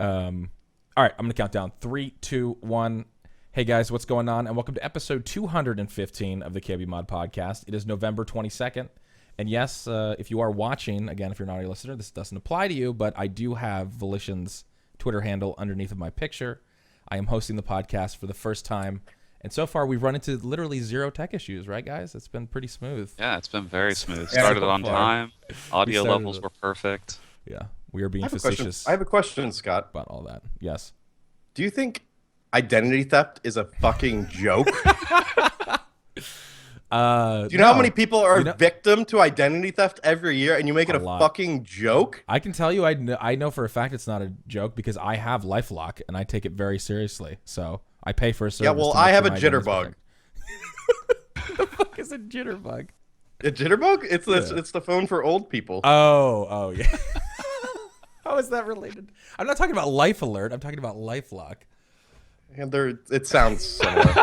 All right, I'm going to count down. 3, 2, 1. Hey, guys, what's going on? And welcome to episode 215 of the KBMOD podcast. It is November 22nd. And yes, if you are watching, again, if you're not a listener, this doesn't apply to you, but I do have Volition's Twitter handle underneath of my picture. I am hosting the podcast for the first time. And so far, we've run into literally zero tech issues, right, guys? It's been pretty smooth. Yeah, it's been very smooth. Started on time. Audio levels were perfect. Yeah, we are being facetious. I have a question, Scott. About all that. Yes. Do you think identity theft is a fucking joke? Do you know how many people are victim to identity theft every year, and you make it a fucking joke? I can tell you, I know for a fact it's not a joke because I have LifeLock and I take it very seriously. So I pay for a service. Yeah, well, I have a jitterbug. The fuck is a jitterbug? A jitterbug? It's the phone for old people. Oh yeah. How is that related? I'm not talking about Life Alert. I'm talking about LifeLock. And it sounds similar.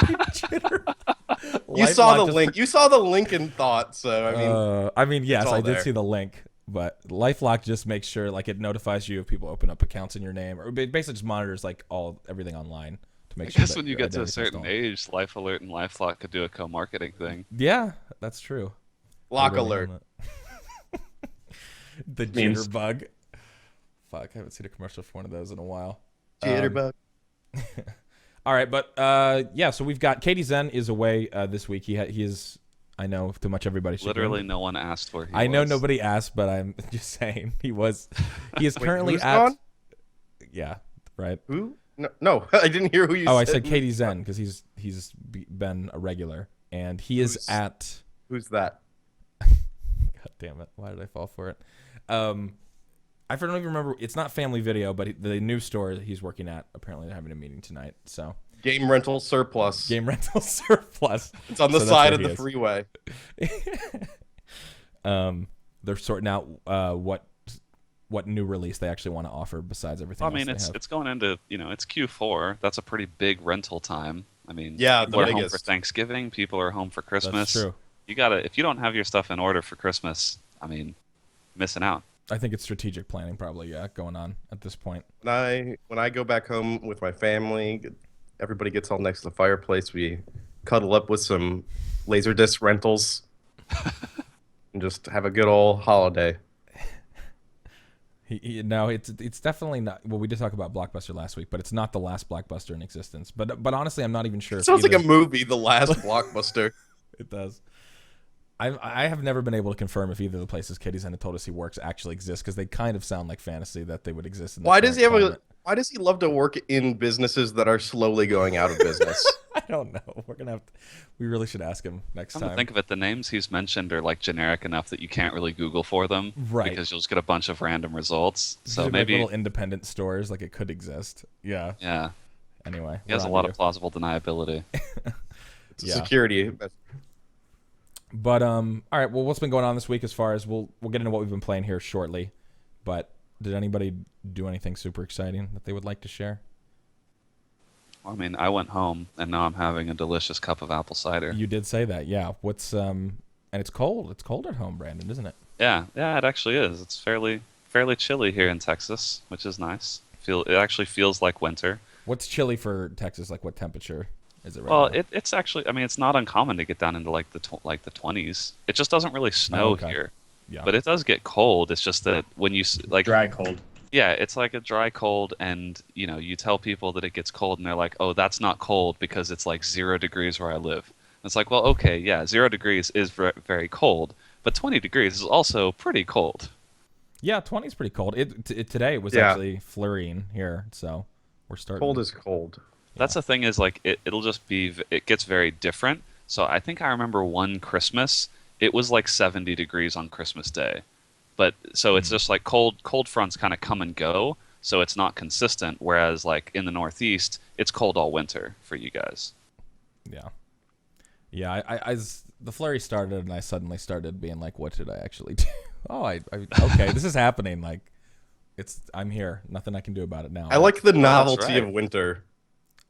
You saw the link. You saw the link and thought. So I mean, yes, I did see the link. But LifeLock just makes sure, like, it notifies you if people open up accounts in your name, or it basically just monitors like everything online to make sure. I guess when you get to a certain age, Life Alert and LifeLock could do a co-marketing thing. Yeah, that's true. Lock alert. The jitterbug. Fuck, I haven't seen a commercial for one of those in a while. Jitterbug. All right, but yeah, so we've got Katie Zen is away this week. He is, I know, too much everybody should. Literally no one asked where he was. I know nobody asked, but I'm just saying he is currently who's at. Gone? Yeah, right. Who? No, I didn't hear who you said. Oh, I said Katie Zen because he's been a regular, and he is at. Who's that? God damn it! Why did I fall for it? I don't even remember. It's not Family Video, but the new store he's working at, apparently they're having a meeting tonight. So Game Rental Surplus. Game Rental Surplus. It's on the side of the freeway. They're sorting out what new release they actually want to offer besides everything. I mean, it's going into it's Q4. That's a pretty big rental time. I mean, yeah, people are home for Thanksgiving. People are home for Christmas. That's true. If you don't have your stuff in order for Christmas, I mean, missing out. I think it's strategic planning probably, going on at this point. When I go back home with my family, everybody gets all next to the fireplace. We cuddle up with some Laserdisc rentals and just have a good old holiday. No, it's definitely not. Well, we did talk about Blockbuster last week, but it's not the last Blockbuster in existence. But honestly, I'm not even sure. It sounds like a movie, The Last Blockbuster. It does. I have never been able to confirm if either of the places Katie Zen told us he works actually exist because they kind of sound like fantasy that they would exist. Why does he love to work in businesses that are slowly going out of business? I don't know. We really should ask him next time. Think of it, the names he's mentioned are like generic enough that you can't really Google for them, right? Because you'll just get a bunch of random results. So maybe like little independent stores, like it could exist. Yeah. Yeah. Anyway, he has a lot of plausible deniability. It's a security. But all right. Well, what's been going on this week? As far as we'll get into what we've been playing here shortly. But did anybody do anything super exciting that they would like to share? I mean, I went home and now I'm having a delicious cup of apple cider. You did say that, yeah. What's and it's cold. It's cold at home, Brandon, isn't it? Yeah, it actually is. It's fairly chilly here in Texas, which is nice. It actually feels like winter. What's chilly for Texas? Like what temperature? Is it right well, now? it's actually. I mean, it's not uncommon to get down into like the 20s. It just doesn't really snow here. Yeah. But it does get cold. It's just that when you like dry cold. Yeah, it's like a dry cold, and you tell people that it gets cold, and they're like, "Oh, that's not cold because it's like 0 degrees where I live." And it's like, well, okay, yeah, 0 degrees is very cold, but 20 degrees is also pretty cold. Yeah, 20 is pretty cold. Today it was actually flurrying here, so we're starting. Cold is cold. That's the thing is like it'll just be it gets very different. So I think I remember one Christmas it was like 70 degrees on Christmas Day, but so it's just like cold fronts kind of come and go, so it's not consistent. Whereas like in the Northeast, it's cold all winter for you guys. Yeah. I the flurry started and I suddenly started being like, what did I actually do? Okay, this is happening. Like I'm here. Nothing I can do about it now. I like the novelty of winter.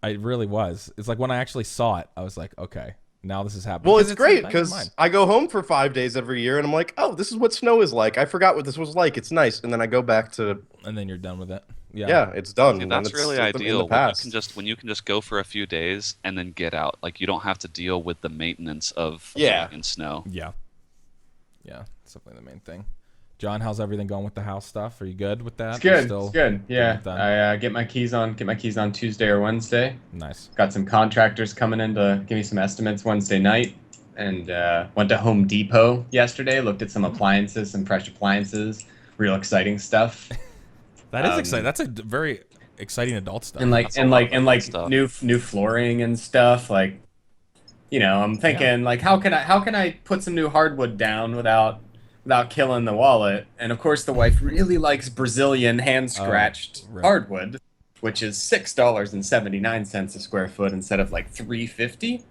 It really was. It's like when I actually saw it, I was like, okay, now this is happening. Well, it's great because I go home for 5 days every year, and I'm like, oh, this is what snow is like. I forgot what this was like. It's nice, and then I go back to. And then you're done with it. Yeah, it's done. See, and that's it's really in the ideal past. when you can just go for a few days and then get out. Like you don't have to deal with the maintenance of Yeah. in snow. Yeah. Yeah, that's definitely the main thing. John, how's everything going with the house stuff? Are you good with that? It's good. Still It's good. Yeah, it done? I get my keys on Tuesday or Wednesday. Nice. Got some contractors coming in to give me some estimates Wednesday night, and went to Home Depot yesterday. Looked at some appliances, some fresh appliances. Real exciting stuff. That is exciting. That's a very exciting adult stuff. And That's a lot of adult stuff. new flooring and stuff. Like, I'm thinking like how can I put some new hardwood down without killing the wallet? And of course, the wife really likes Brazilian hand scratched right. hardwood, which is $6.79 a square foot instead of like $3.50.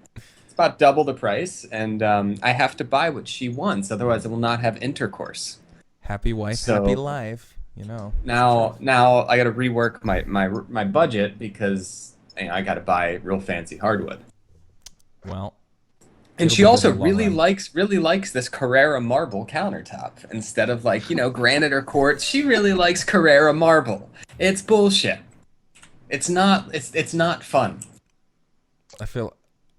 It's about double the price, and I have to buy what she wants, otherwise I will not have intercourse. Happy wife, So- happy life. Now I got to rework my budget because I got to buy real fancy hardwood. Well, And it'll she be also good in the long run. really likes this Carrara marble countertop instead of like granite or quartz. She really likes Carrara marble. It's bullshit. It's not fun.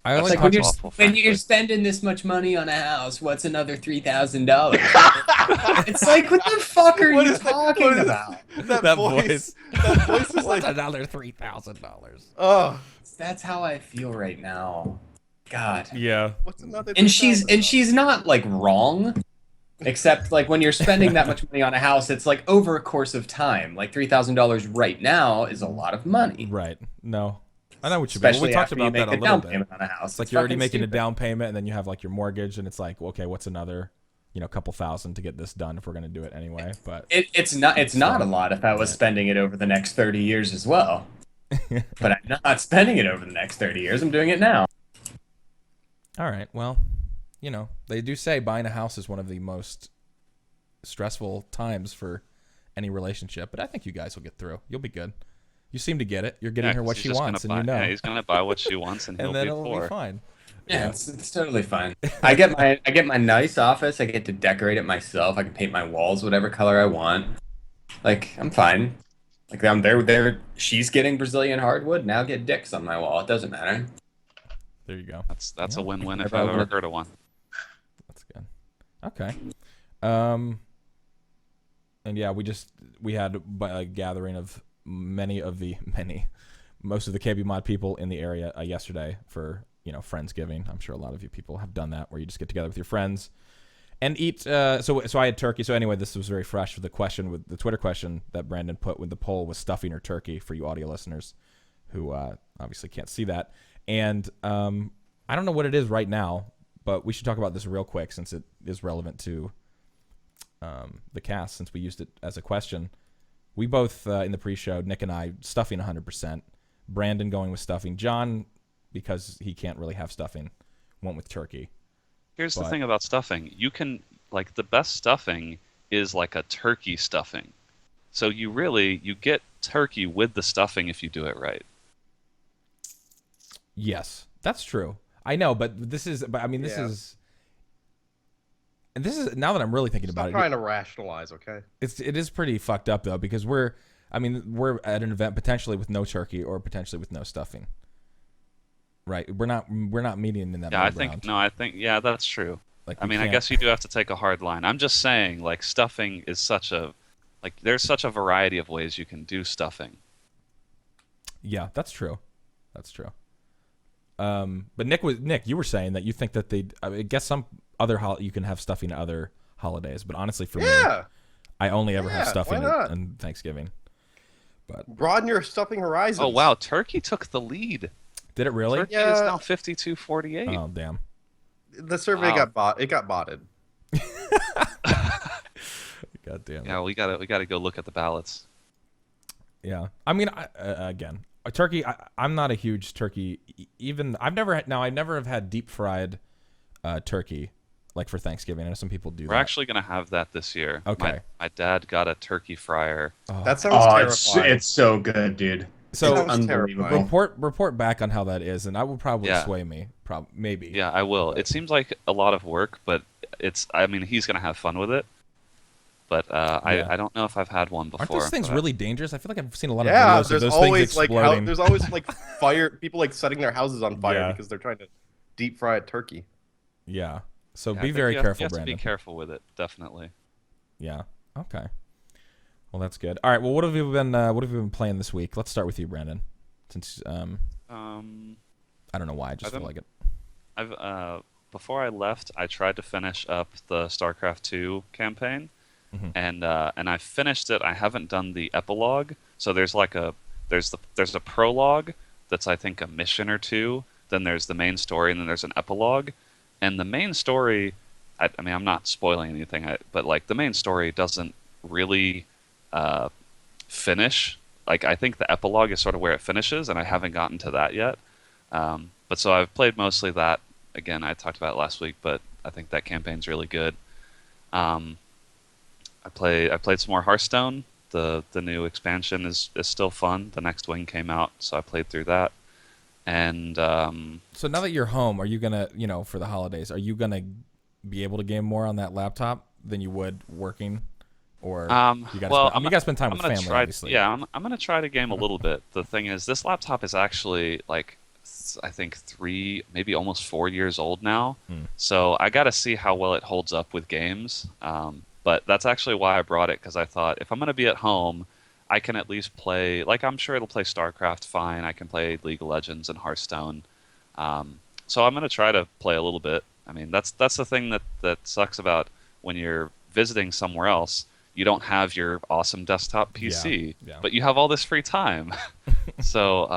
I It's only like when talk you're about- awful, when you're frankly. spending this much money on a house, what's another $3,000? It's like, what the fuck are you talking about? That voice. That voice is What's like, another $3,000? oh, That's how I feel right now. God. Yeah. what's another? And she's $3,000? not like wrong, except like when you're spending that much money on a house, it's like over a course of time. Like $3,000 right now is a lot of money. Right. No. I know what you mean. Especially We talked after you about make that a the little down bit. payment on a house. It's like you're already fucking making a stupid. down payment, and then you have like your mortgage, and it's like, okay, what's another, couple thousand to get this done if we're gonna do it anyway. But It's not a lot if I was spending it over the next 30 years as well. But I'm not spending it over the next 30 years. I'm doing it now. all right, well, they do say buying a house is one of the most stressful times for any relationship, but I think you guys will get through. You'll be good. You seem to get it. You're getting her 'cause what he's she just wants, gonna and buy, Yeah, he's gonna buy what she wants, and he'll and then be it'll poor. be fine. Yeah, it's totally fine. I get my nice office. I get to decorate it myself. I can paint my walls whatever color I want. Like, I'm fine. Like, I'm there. She's getting Brazilian hardwood. Now get dicks on my wall. It doesn't matter. There you go. That's a win-win if Never I've ever open it. heard of one. That's good. Okay. And yeah, we had a gathering of most of the KBMOD people in the area yesterday for Friendsgiving. I'm sure a lot of you people have done that, where you just get together with your friends and eat. So I had turkey. So anyway, this was very fresh with the Twitter question that Brandon put with the poll was stuffing or turkey for you audio listeners who obviously can't see that. And I don't know what it is right now, but we should talk about this real quick since it is relevant to the cast, since we used it as a question. We both, in the pre-show, Nick and I, stuffing 100%. Brandon going with stuffing. John, because he can't really have stuffing, went with turkey. Here's the thing about stuffing. You can, like, the best stuffing is like a turkey stuffing. So you get turkey with the stuffing if you do it right. Yes, that's true. I know, but this is Yeah. and this is, now that I'm really thinking Stop about trying to rationalize, okay? it is pretty fucked up though, because we're at an event potentially with no turkey or potentially with no stuffing. Right? We're not meeting in that Yeah, middle I ground. think that's true. Like, I we mean, I can't- guess you do have to take a hard line. I'm just saying, like, stuffing is there's such a variety of ways you can do stuffing. Yeah, that's true. That's true. But Nick, you were saying that you think that I guess some other you can have stuffing at other holidays, but honestly for me, Yeah. I only ever have Yeah, stuffing why not? on Thanksgiving. But Broaden your stuffing horizons. Oh wow, turkey took the lead. did it really? Turkey Yeah. is now 52-48. Oh damn. The survey Wow. got botted. God damn. Yeah, we gotta go look at the ballots. Yeah. I mean, again, a turkey. I'm not a huge turkey. Even I never have had deep fried turkey like for Thanksgiving. I know some people do We're that. actually gonna have that this year. Okay. My dad got a turkey fryer. That sounds Oh, terrifying. it's so good, dude. So Sounds unbelievable. terrifying. report back on how that is, and I will probably Yeah. sway me. Maybe. Yeah, I will. It seems like a lot of work, but he's gonna have fun with it. but Yeah. I don't know if I've had one before. Aren't those things but really dangerous? I feel like I've seen a lot of Yeah, videos of there's those always things like exploding. there's always like fire people like setting their houses on fire Yeah. because they're trying to deep fry a turkey. Yeah. So Yeah, I be think very you careful, have to Brandon. be careful with it, definitely. Yeah. Okay. Well, that's good. All right. Well, what have you been playing this week? Let's start with you, Brandon. Since I don't know why, I just feel like it. I've before I left, I tried to finish up the StarCraft 2 campaign, and I finished it. I haven't done the epilogue, so there's a prologue that's I think a mission or two. Then there's the main story, and then there's an epilogue. And the main story, I mean, I'm not spoiling anything, but like the main story doesn't really finish. Like I think the epilogue is sort of where it finishes, and I haven't gotten to that yet. But so I've played mostly that. Again, I talked about it last week, but I think that campaign's really good. I played some more Hearthstone. The new expansion is still fun. The next wing came out, so I played through that. And so now that you're home, are you gonna, for the holidays, are you gonna be able to game more on that laptop than you would working? Or you gotta spend time with family, obviously. Yeah, I'm gonna try to game a little bit. The thing is, this laptop is actually like I think 3, maybe almost 4 years old now. So I got to see how well it holds up with games. But that's actually why I brought it, because I thought if I'm going to be at home, I can at least play. Like I'm sure it'll play StarCraft fine. I can play League of Legends and Hearthstone. So I'm going to try to play a little bit. I mean, that's the thing that sucks about when you're visiting somewhere else. You don't have your awesome desktop PC, but you have all this free time. So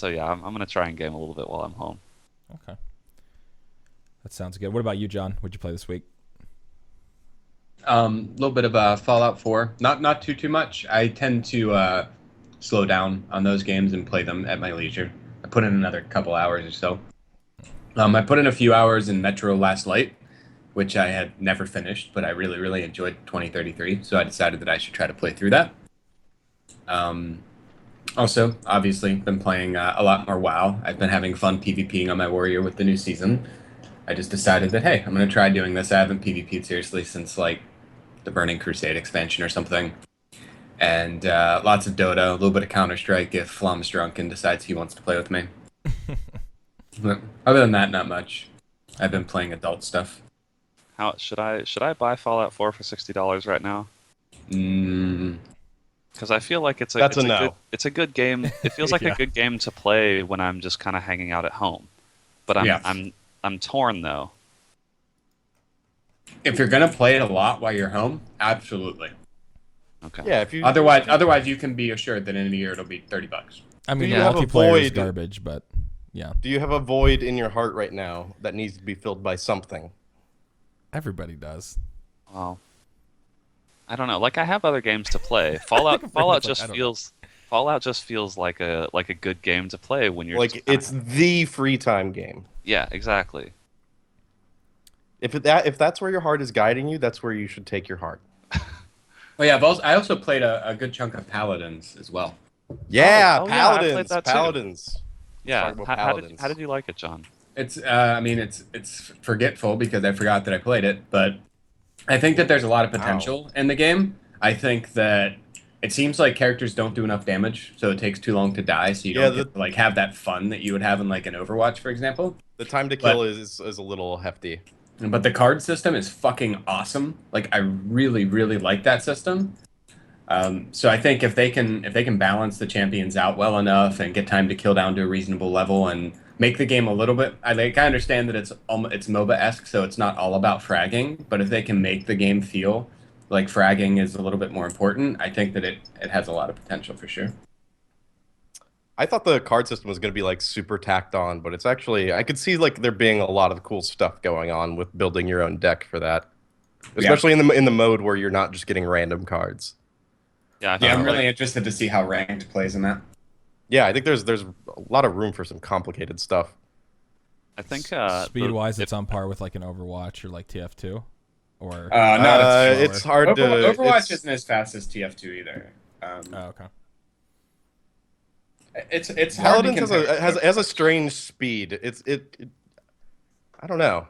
yeah, I'm gonna try and game a little bit while I'm home. Okay, that sounds good. What about you, John? What'd you play this week? A little bit of Fallout 4. Not too much. I tend to slow down on those games and play them at my leisure. I put in another couple hours or so. I put in a few hours in Metro Last Light, which I had never finished, but I really, really enjoyed 2033, so I decided that I should try to play through that. Also, obviously, been playing a lot more WoW. I've been having fun PvPing on my warrior with the new season. I just decided that, hey, I'm going to try doing this. I haven't PvP'd seriously since, like, the Burning Crusade expansion or something. And lots of Dota, a little bit of Counter-Strike if Flom's drunk and decides he wants to play with me. But other than that, not much. I've been playing adult stuff. How should I buy Fallout 4 for $60 right now? Because I feel like it's a good game. It feels like a good game to play when I'm just kind of hanging out at home. But I'm torn though. If you're gonna play it a lot while you're home, absolutely. Okay. Yeah. If you Otherwise, you can be assured that in a year it'll be $30. I mean, you have a multiplayer is void? garbage, but yeah, Do you have a void in your heart right now that needs to be filled by something? everybody does. Well, I don't know. Like I have other games to play. Fallout just feels like a good game to play when you're Like it's the free time game. Yeah, exactly. If that's where your heart is guiding you, that's where you should take your heart. Oh yeah, I also played a good chunk of Paladins as well. Yeah, I played Paladins. that too. Paladins. Yeah. Talk about Paladins. How did you like it, John? It's it's forgetful because I forgot that I played it, but I think that there's a lot of potential in the game. I think that it seems like characters don't do enough damage, so it takes too long to die, so you don't get to, like have that fun that you would have in like an Overwatch, for example. The time to kill is a little hefty. But the card system is fucking awesome. Like I really, really like that system. So I think if they can balance the champions out well enough and get time to kill down to a reasonable level and make the game a little bit, I understand that it's MOBA-esque, so it's not all about fragging. But if they can make the game feel like fragging is a little bit more important, I think that it has a lot of potential for sure. I thought the card system was going to be like super tacked on, but it's actually I could see like there being a lot of cool stuff going on with building your own deck for that, especially in the mode where you're not just getting random cards. Yeah, I'm really interested to see how ranked plays in that. Yeah, I think there's a lot of room for some complicated stuff. I think speed-wise, it's on par with like an Overwatch or like TF2, or no, it's hard to. Overwatch isn't as fast as TF2 either. Oh, okay. It's hard to Paladins has a strange speed. I don't know.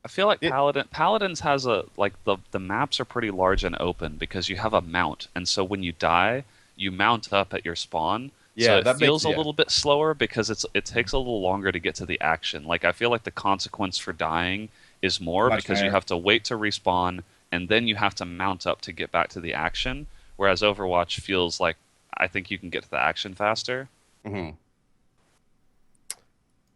I feel like It- Paladins has a like the maps are pretty large and open because you have a mount, and so when you die, you mount up at your spawn. So Yeah, it that makes feels a little bit slower because it takes a little longer to get to the action. Like I feel like the consequence for dying is more Much because you higher. have to wait to respawn and then you have to mount up to get back to the action. Whereas Overwatch feels like I think you can get to the action faster. hmm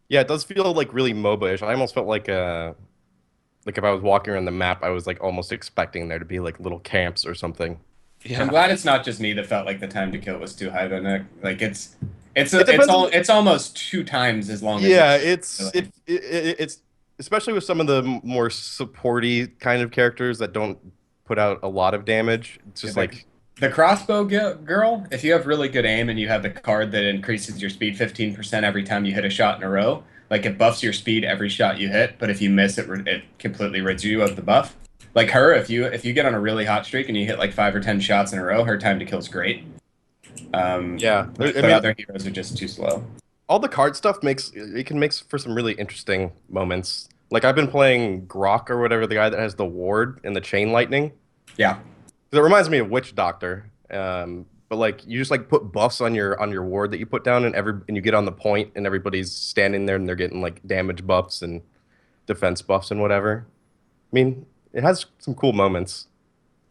Yeah, it does feel like really MOBA-ish. I almost felt like if I was walking around the map, I was like almost expecting there to be like little camps or something. Yeah. I'm glad it's not just me that felt like the time to kill was too high. Though, Nick. Like It depends on it's almost 2 times as long as Yeah, it it's should, it's especially with some of the more supporty kind of characters that don't put out a lot of damage. It's just really. like The crossbow girl, if you have really good aim and you have the card that increases your speed 15% every time you hit a shot in a row, like it buffs your speed every shot you hit, but if you miss it, it completely rids you of the buff. Like her, if you get on a really hot streak and you hit like 5 or 10 shots in a row, her time to kill is great. yeah. But I mean, other heroes are just too slow. all the card stuff can make for some really interesting moments. Like I've been playing Grok or whatever, the guy that has the ward and the chain lightning. Yeah, It reminds me of Witch Doctor. But like you just like put buffs on your ward that you put down, and you get on the point, and everybody's standing there, and they're getting like damage buffs and defense buffs and whatever. I mean, it has some cool moments.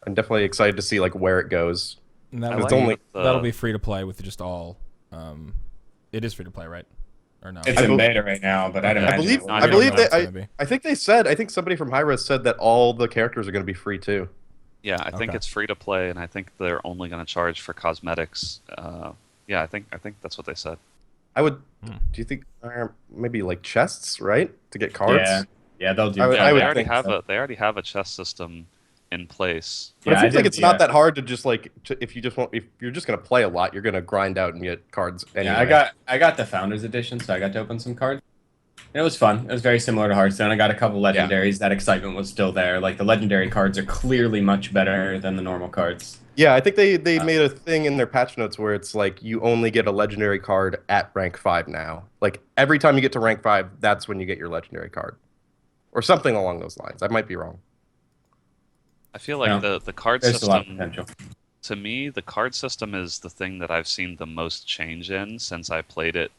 I'm definitely excited to see like where it goes. And that I will It's like only that'll be free to play with just all. It is free to play, right? Or no? it's I in bel- beta right now, but I'd Okay. I imagine believe it will not I be. believe know they what it's gonna be. I think somebody from Hi-Res said that all the characters are going to be free too. Yeah, I think Okay. it's free to play, and I think they're only going to charge for cosmetics. Yeah, I think that's what they said. I would. Hmm. Do you think maybe like chests, right, to get cards? Yeah, yeah, they'll do. I would- Yeah, I they would already think have so. they already have a chess system in place. But Yeah, it seems like did, it's not that hard to just like if you just want if you're just going to play a lot, you're going to grind out and get cards anyway. Yeah, I got the Founders Edition, so I got to open some cards. And it was fun. It was very similar to Hearthstone. I got a couple legendaries. That excitement was still there. Like the legendary cards are clearly much better than the normal cards. Yeah, I think they made a thing in their patch notes where it's like you only get a legendary card at rank 5 now. Like every time you get to rank 5, that's when you get your legendary card. Or something along those lines. I might be wrong. I feel like Yeah. the card There's a lot of system potential. to me, the card system is the thing that I've seen the most change in since I played it.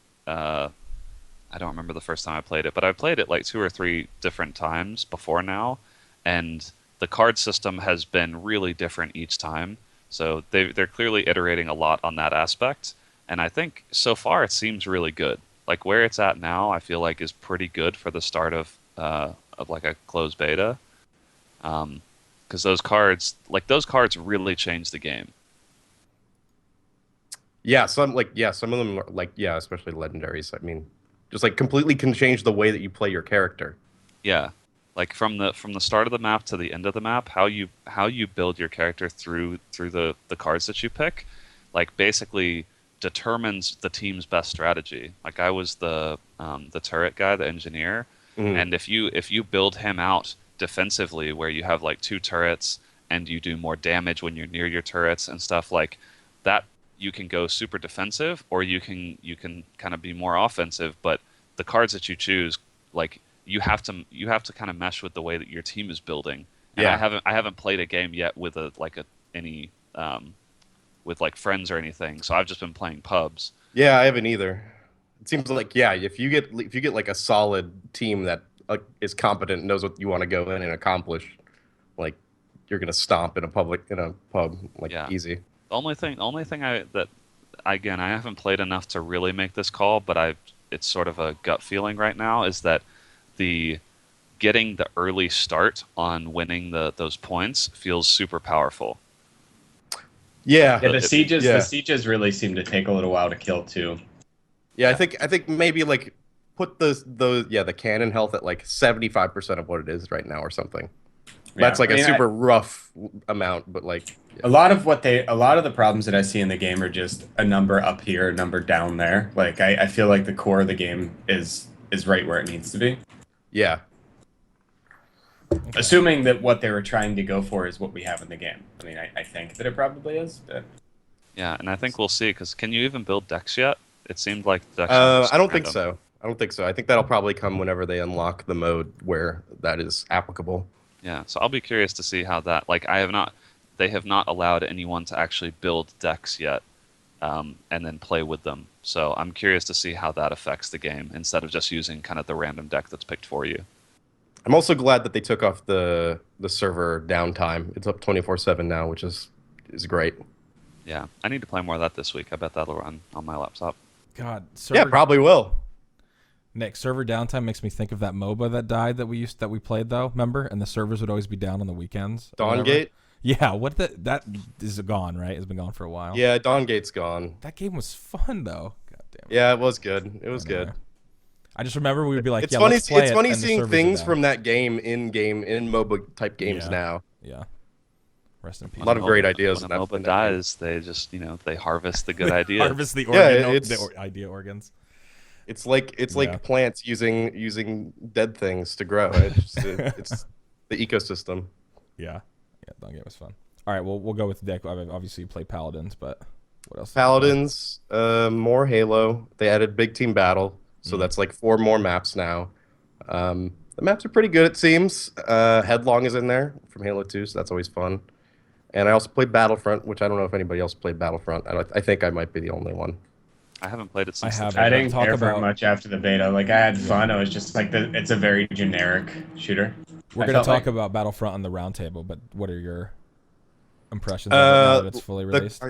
I don't remember the first time I played it, but I played it like 2 or 3 different times before now, and the card system has been really different each time. So they're clearly iterating a lot on that aspect, and I think so far it seems really good. Like where it's at now, I feel like is pretty good for the start of like a closed beta, because those cards really change the game. Yeah, some of them are like especially legendaries. I mean, just like completely can change the way that you play your character. Yeah, like from the start of the map to the end of the map, how you build your character through the cards that you pick, like basically determines the team's best strategy. Like I was the turret guy, the engineer, and if you build him out defensively, where you have like 2 turrets and you do more damage when you're near your turrets and stuff like that, you can go super defensive, or you can kind of be more offensive. But the cards that you choose, like you have to kind of mesh with the way that your team is building. And Yeah. I haven't played a game yet with any with like friends or anything, so I've just been playing pubs. Yeah, I haven't either. It seems like if you get like a solid team that is competent, knows what you want to go in and accomplish, like you're gonna stomp in a pub like Yeah. easy. The only thing I haven't played enough to really make this call, but it's sort of a gut feeling right now, is that the getting the early start on winning those points feels super powerful. Yeah, Yeah, the yeah. sieges really seem to take a little while to kill too. Yeah, I think maybe like put the cannon health at like 75% of what it is right now or something. Yeah. That's like I mean, a super rough amount, but like a lot of the problems that I see in the game are just a number up here, a number down there. Like I feel like the core of the game is right where it needs to be. yeah. Assuming that what they were trying to go for is what we have in the game. I mean, I think that it probably is. But Yeah, and I think we'll see, because can you even build decks yet? It seemed like decks. I don't think so. I don't think so. I think that'll probably come whenever they unlock the mode where that is applicable. Yeah, so I'll be curious to see how that. Like, they have not allowed anyone to actually build decks yet, and then play with them. So I'm curious to see how that affects the game instead of just using kind of the random deck that's picked for you. I'm also glad that they took off the server downtime. It's up 24/7 now, which is great. Yeah, I need to play more of that this week. I bet that'll run on my laptop. God, Yeah, probably will. Nick, server downtime makes me think of that MOBA that died that we played though. Remember? And the servers would always be down on the weekends. Dawngate? Yeah, that is gone, right? It's been gone for a while. Yeah, Dawngate's gone. That game was fun though. God damn it. Yeah, it was good. It was good. I just remember we would be like, It's yeah, funny. let's play It's it, funny and the seeing servers are things down. from that game in MOBA type games Yeah. now. Yeah. Rest in peace. A lot of great ideas When in a that. MOBA dies, they just they harvest the good They ideas. Harvest the Yeah, organ, it's- the idea organs. It's like Yeah. plants using dead things to grow. It's the ecosystem. Yeah. Yeah, Dawngate was fun. All right, we'll go with deck. Obviously, you play Paladins, but what else? Paladins, more Halo. They added Big Team Battle, so that's like 4 more maps now. The maps are pretty good, it seems. Headlong is in there from Halo 2, so that's always fun. And I also played Battlefront, which I don't know if anybody else played Battlefront. I think I might be the only one. I haven't played it since. I the haven't. I beta. didn't Talk care for about- it much after the beta. Like I had fun. It was just like it's a very generic shooter. We're I going to felt talk like- about Battlefront on the roundtable, but what are your impressions of it now that it's fully released?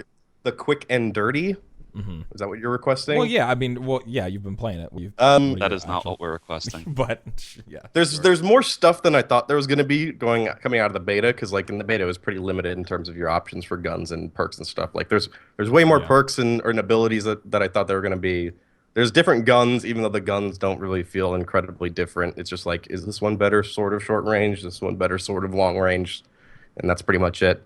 The quick and dirty. Mm-hmm. Is that what you're requesting? Well, yeah, I mean, you've been playing it. That is not what we're requesting. But yeah, There's more stuff than I thought there was going to be coming out of the beta, because like in the beta it was pretty limited in terms of your options for guns and perks and stuff. Like there's way more Yeah. perks and abilities that I thought there were going to be. There's different guns, even though the guns don't really feel incredibly different. It's just like, is this one better sort of short range? This one better sort of long range? And that's pretty much it.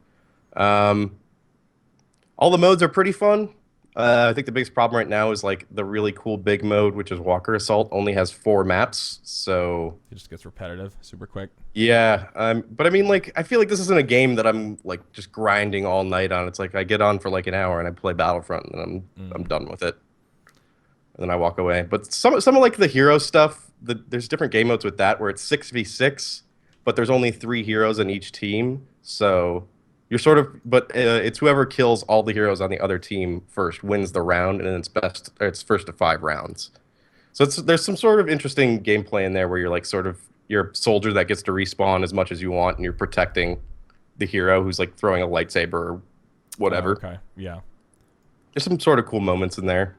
All the modes are pretty fun. I think the biggest problem right now is like the really cool big mode, which is Walker Assault, only has 4 maps. So it just gets repetitive super quick. yeah, but I mean, like, I feel like this isn't a game that I'm like just grinding all night on. It's like I get on for like an hour and I play Battlefront and I'm done with it, and then I walk away. But some of like the hero stuff, there's different game modes with that where it's 6v6, but there's only 3 heroes in each team. So you're sort of, but it's whoever kills all the heroes on the other team first wins the round, and it's first to 5 rounds. So there's some sort of interesting gameplay in there where you're like sort of you're a soldier that gets to respawn as much as you want, and you're protecting the hero who's like throwing a lightsaber or whatever. Oh, okay, yeah. There's some sort of cool moments in there.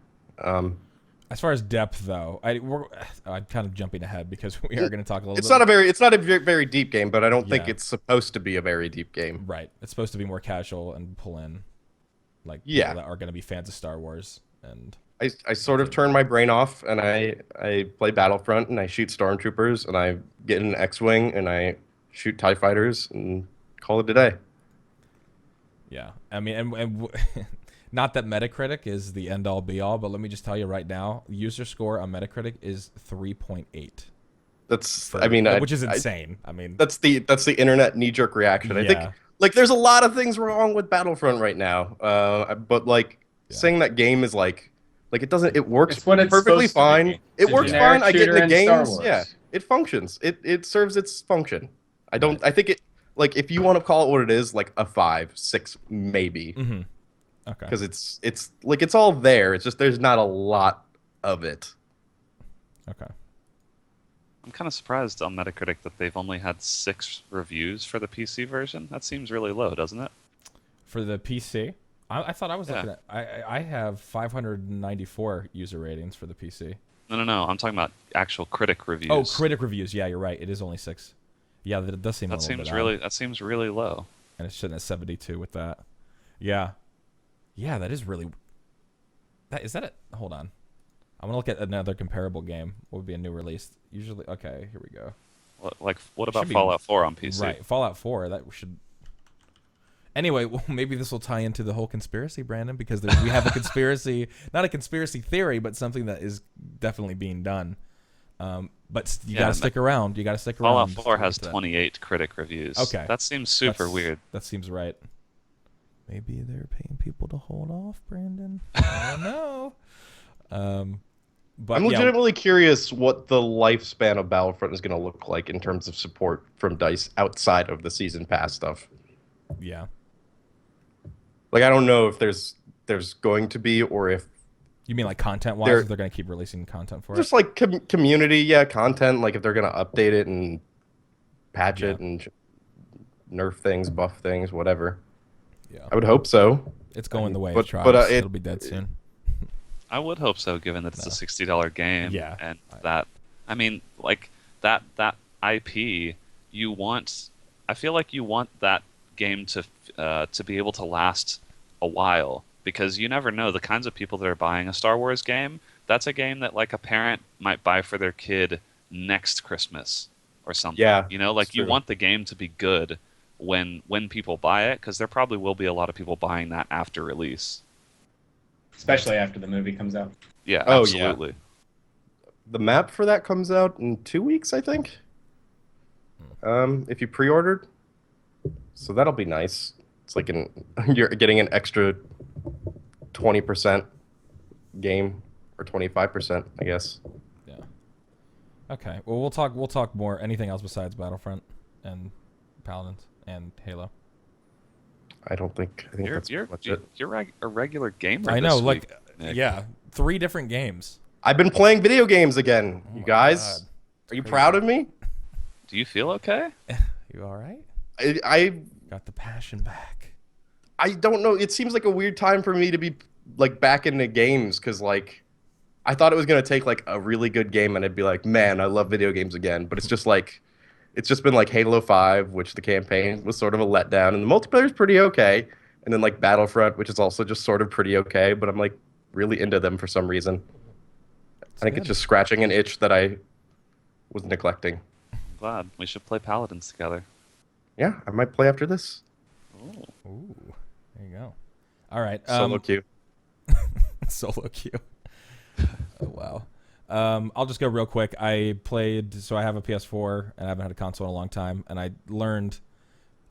As far as depth, though, I'm kind of jumping ahead because we are going to talk a little. It's bit. not a very deep game, but I don't think Yeah. it's supposed to be a very deep game. Right. It's supposed to be more casual and pull in, like, Yeah. people that are going to be fans of Star Wars. And I sort of turn my brain off and I play Battlefront and I shoot stormtroopers and I get in an X-wing and I shoot TIE fighters and call it a day. yeah, I mean, and not that Metacritic is the end all be all, but let me just tell you right now, user score on Metacritic is 3.8. That's Which is insane. I mean, that's the internet knee-jerk reaction. I Yeah. think like there's a lot of things wrong with Battlefront right now. But like saying that game is like it works It's what it's perfectly supposed to fine. be. It It's a works generic fine. I get shooter in the in Star games. Wars. Yeah, it functions. It serves its function. I think it like if you want to call it what it is, like a 5, 6 maybe. mm-hmm. Okay. Because it's like it's all there. It's just there's not a lot of it. Okay. I'm kind of surprised on Metacritic that they've only had 6 reviews for the PC version. That seems really low, doesn't it? For the PC, I thought I was Yeah. looking at. I have 594 user ratings for the PC. No. I'm talking about actual critic reviews. Oh, critic reviews. Yeah, you're right. It is only 6. Yeah, that does seem a That little seems bit really odd. that seems really low. And it's sitting at 72 with that. Yeah. Yeah, that is really. Is that it? Hold on. I'm gonna look at another comparable game. What would be a new release? Usually, okay. Here we go. What about Should be- Fallout 4 on PC? Right, Fallout 4. That should. Anyway, well, maybe this will tie into the whole conspiracy, Brandon, because we have a conspiracy, not a conspiracy theory, but something that is definitely being done. But you gotta stick around. You gotta stick Fallout around. 4 has to that. 28 critic reviews. Okay. That seems super That's- weird. That seems right. Maybe they're paying people to hold off, Brandon. I don't know. But I'm yeah, legitimately curious what the lifespan of Battlefront is going to look like in terms of support from DICE outside of the season pass stuff. yeah. Like, I don't know if there's going to be, or if You mean like content wise, they're if they're going to keep releasing content for it? just like community, yeah, content. Like if they're going to update it and patch Yeah. it and nerf things, buff things, whatever. Yeah. I would hope so. It's going the way but- of tribes. but, It'll be dead soon. I would hope so, given that it's a $60 game. Yeah. And that, I mean, like that IP, you want. I feel like you want that game to be able to last a while, because you never know the kinds of people that are buying a Star Wars game. That's a game that like a parent might buy for their kid next Christmas or something. Yeah, You know, like it's you true. want the game to be good when people buy it, because there probably will be a lot of people buying that after release. Especially after the movie comes out. Yeah, Oh, yeah. absolutely. The map for that comes out in 2 weeks, I think. If you pre-ordered, so that'll be nice. It's like you're getting an extra 20% game, or 25%, I guess. Yeah. Okay. Well, we'll talk more. Anything else besides Battlefront and Paladins and Halo? I think that's pretty much it. You're a regular gamer. I know, this like, week, Nick. yeah, 3 different games. I've been playing video games again, Oh you my guys. God. Are you crazy. proud of me? Do you feel okay? You all right? I Got the passion back. I don't know. It seems like a weird time for me to be like back into games, because like I thought it was gonna take like a really good game and I'd be like, man, I love video games again. But it's just been like Halo 5, which the campaign was sort of a letdown, and the multiplayer is pretty okay. And then like Battlefront, which is also just sort of pretty okay, but I'm like really into them for some reason. I think it's just scratching an itch that I was neglecting. I'm glad. We should play Paladins together. Yeah, I might play after this. Oh. Ooh, there you go. All right. Solo queue. Solo queue. Oh, wow. I'll just go real quick. I played, so I have a PS4 and I haven't had a console in a long time, and I learned.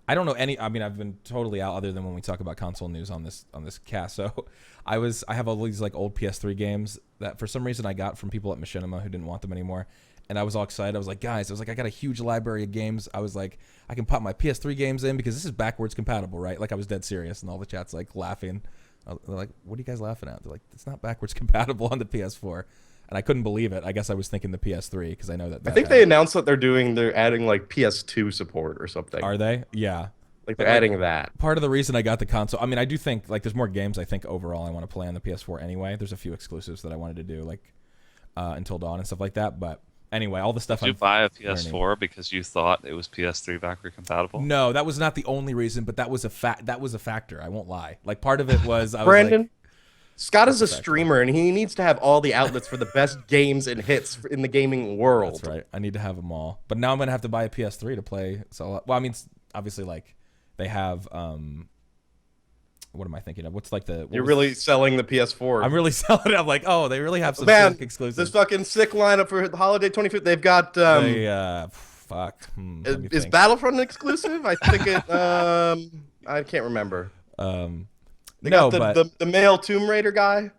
I don't know any. I mean, I've been totally out other than when we talk about console news on this cast. So, I have all these like old PS3 games that for some reason I got from people at Machinima who didn't want them anymore, and I was all excited. I was like, guys, I got a huge library of games. I was like, I can pop my PS3 games in because this is backwards compatible, right? Like I was dead serious, and all the chat's like laughing. They're like, what are you guys laughing at? They're like, it's not backwards compatible on the PS4. And I couldn't believe it. I guess I was thinking the PS3 because I know that. I think they announced that they're adding like PS2 support or something. Are they? Yeah. Like they're adding that. Part of the reason I got the console, I mean, I do think like there's more games I think overall I want to play on the PS4 anyway. There's a few exclusives that I wanted to do like Until Dawn and stuff like that. But anyway, all the stuff. Did you buy a PS4 because you thought it was PS3 backward compatible? No, that was not the only reason, but that was a factor. I won't lie. Like part of it was Brandon, like, Scott is a streamer and he needs to have all the outlets for the best games and hits in the gaming world. That's right. I need to have them all. But now I'm gonna have to buy a PS3 to play. So well, I mean, obviously, like they have. What am I thinking of? What's like the? You're really selling the PS4. I'm really selling it. I'm like, oh, they really have some Man, sick exclusives. this fucking sick lineup for the holiday 25th. They've got. Fuck. Let me Is think. Battlefront an exclusive? I think it. I can't remember. They No, got but the male Tomb Raider guy.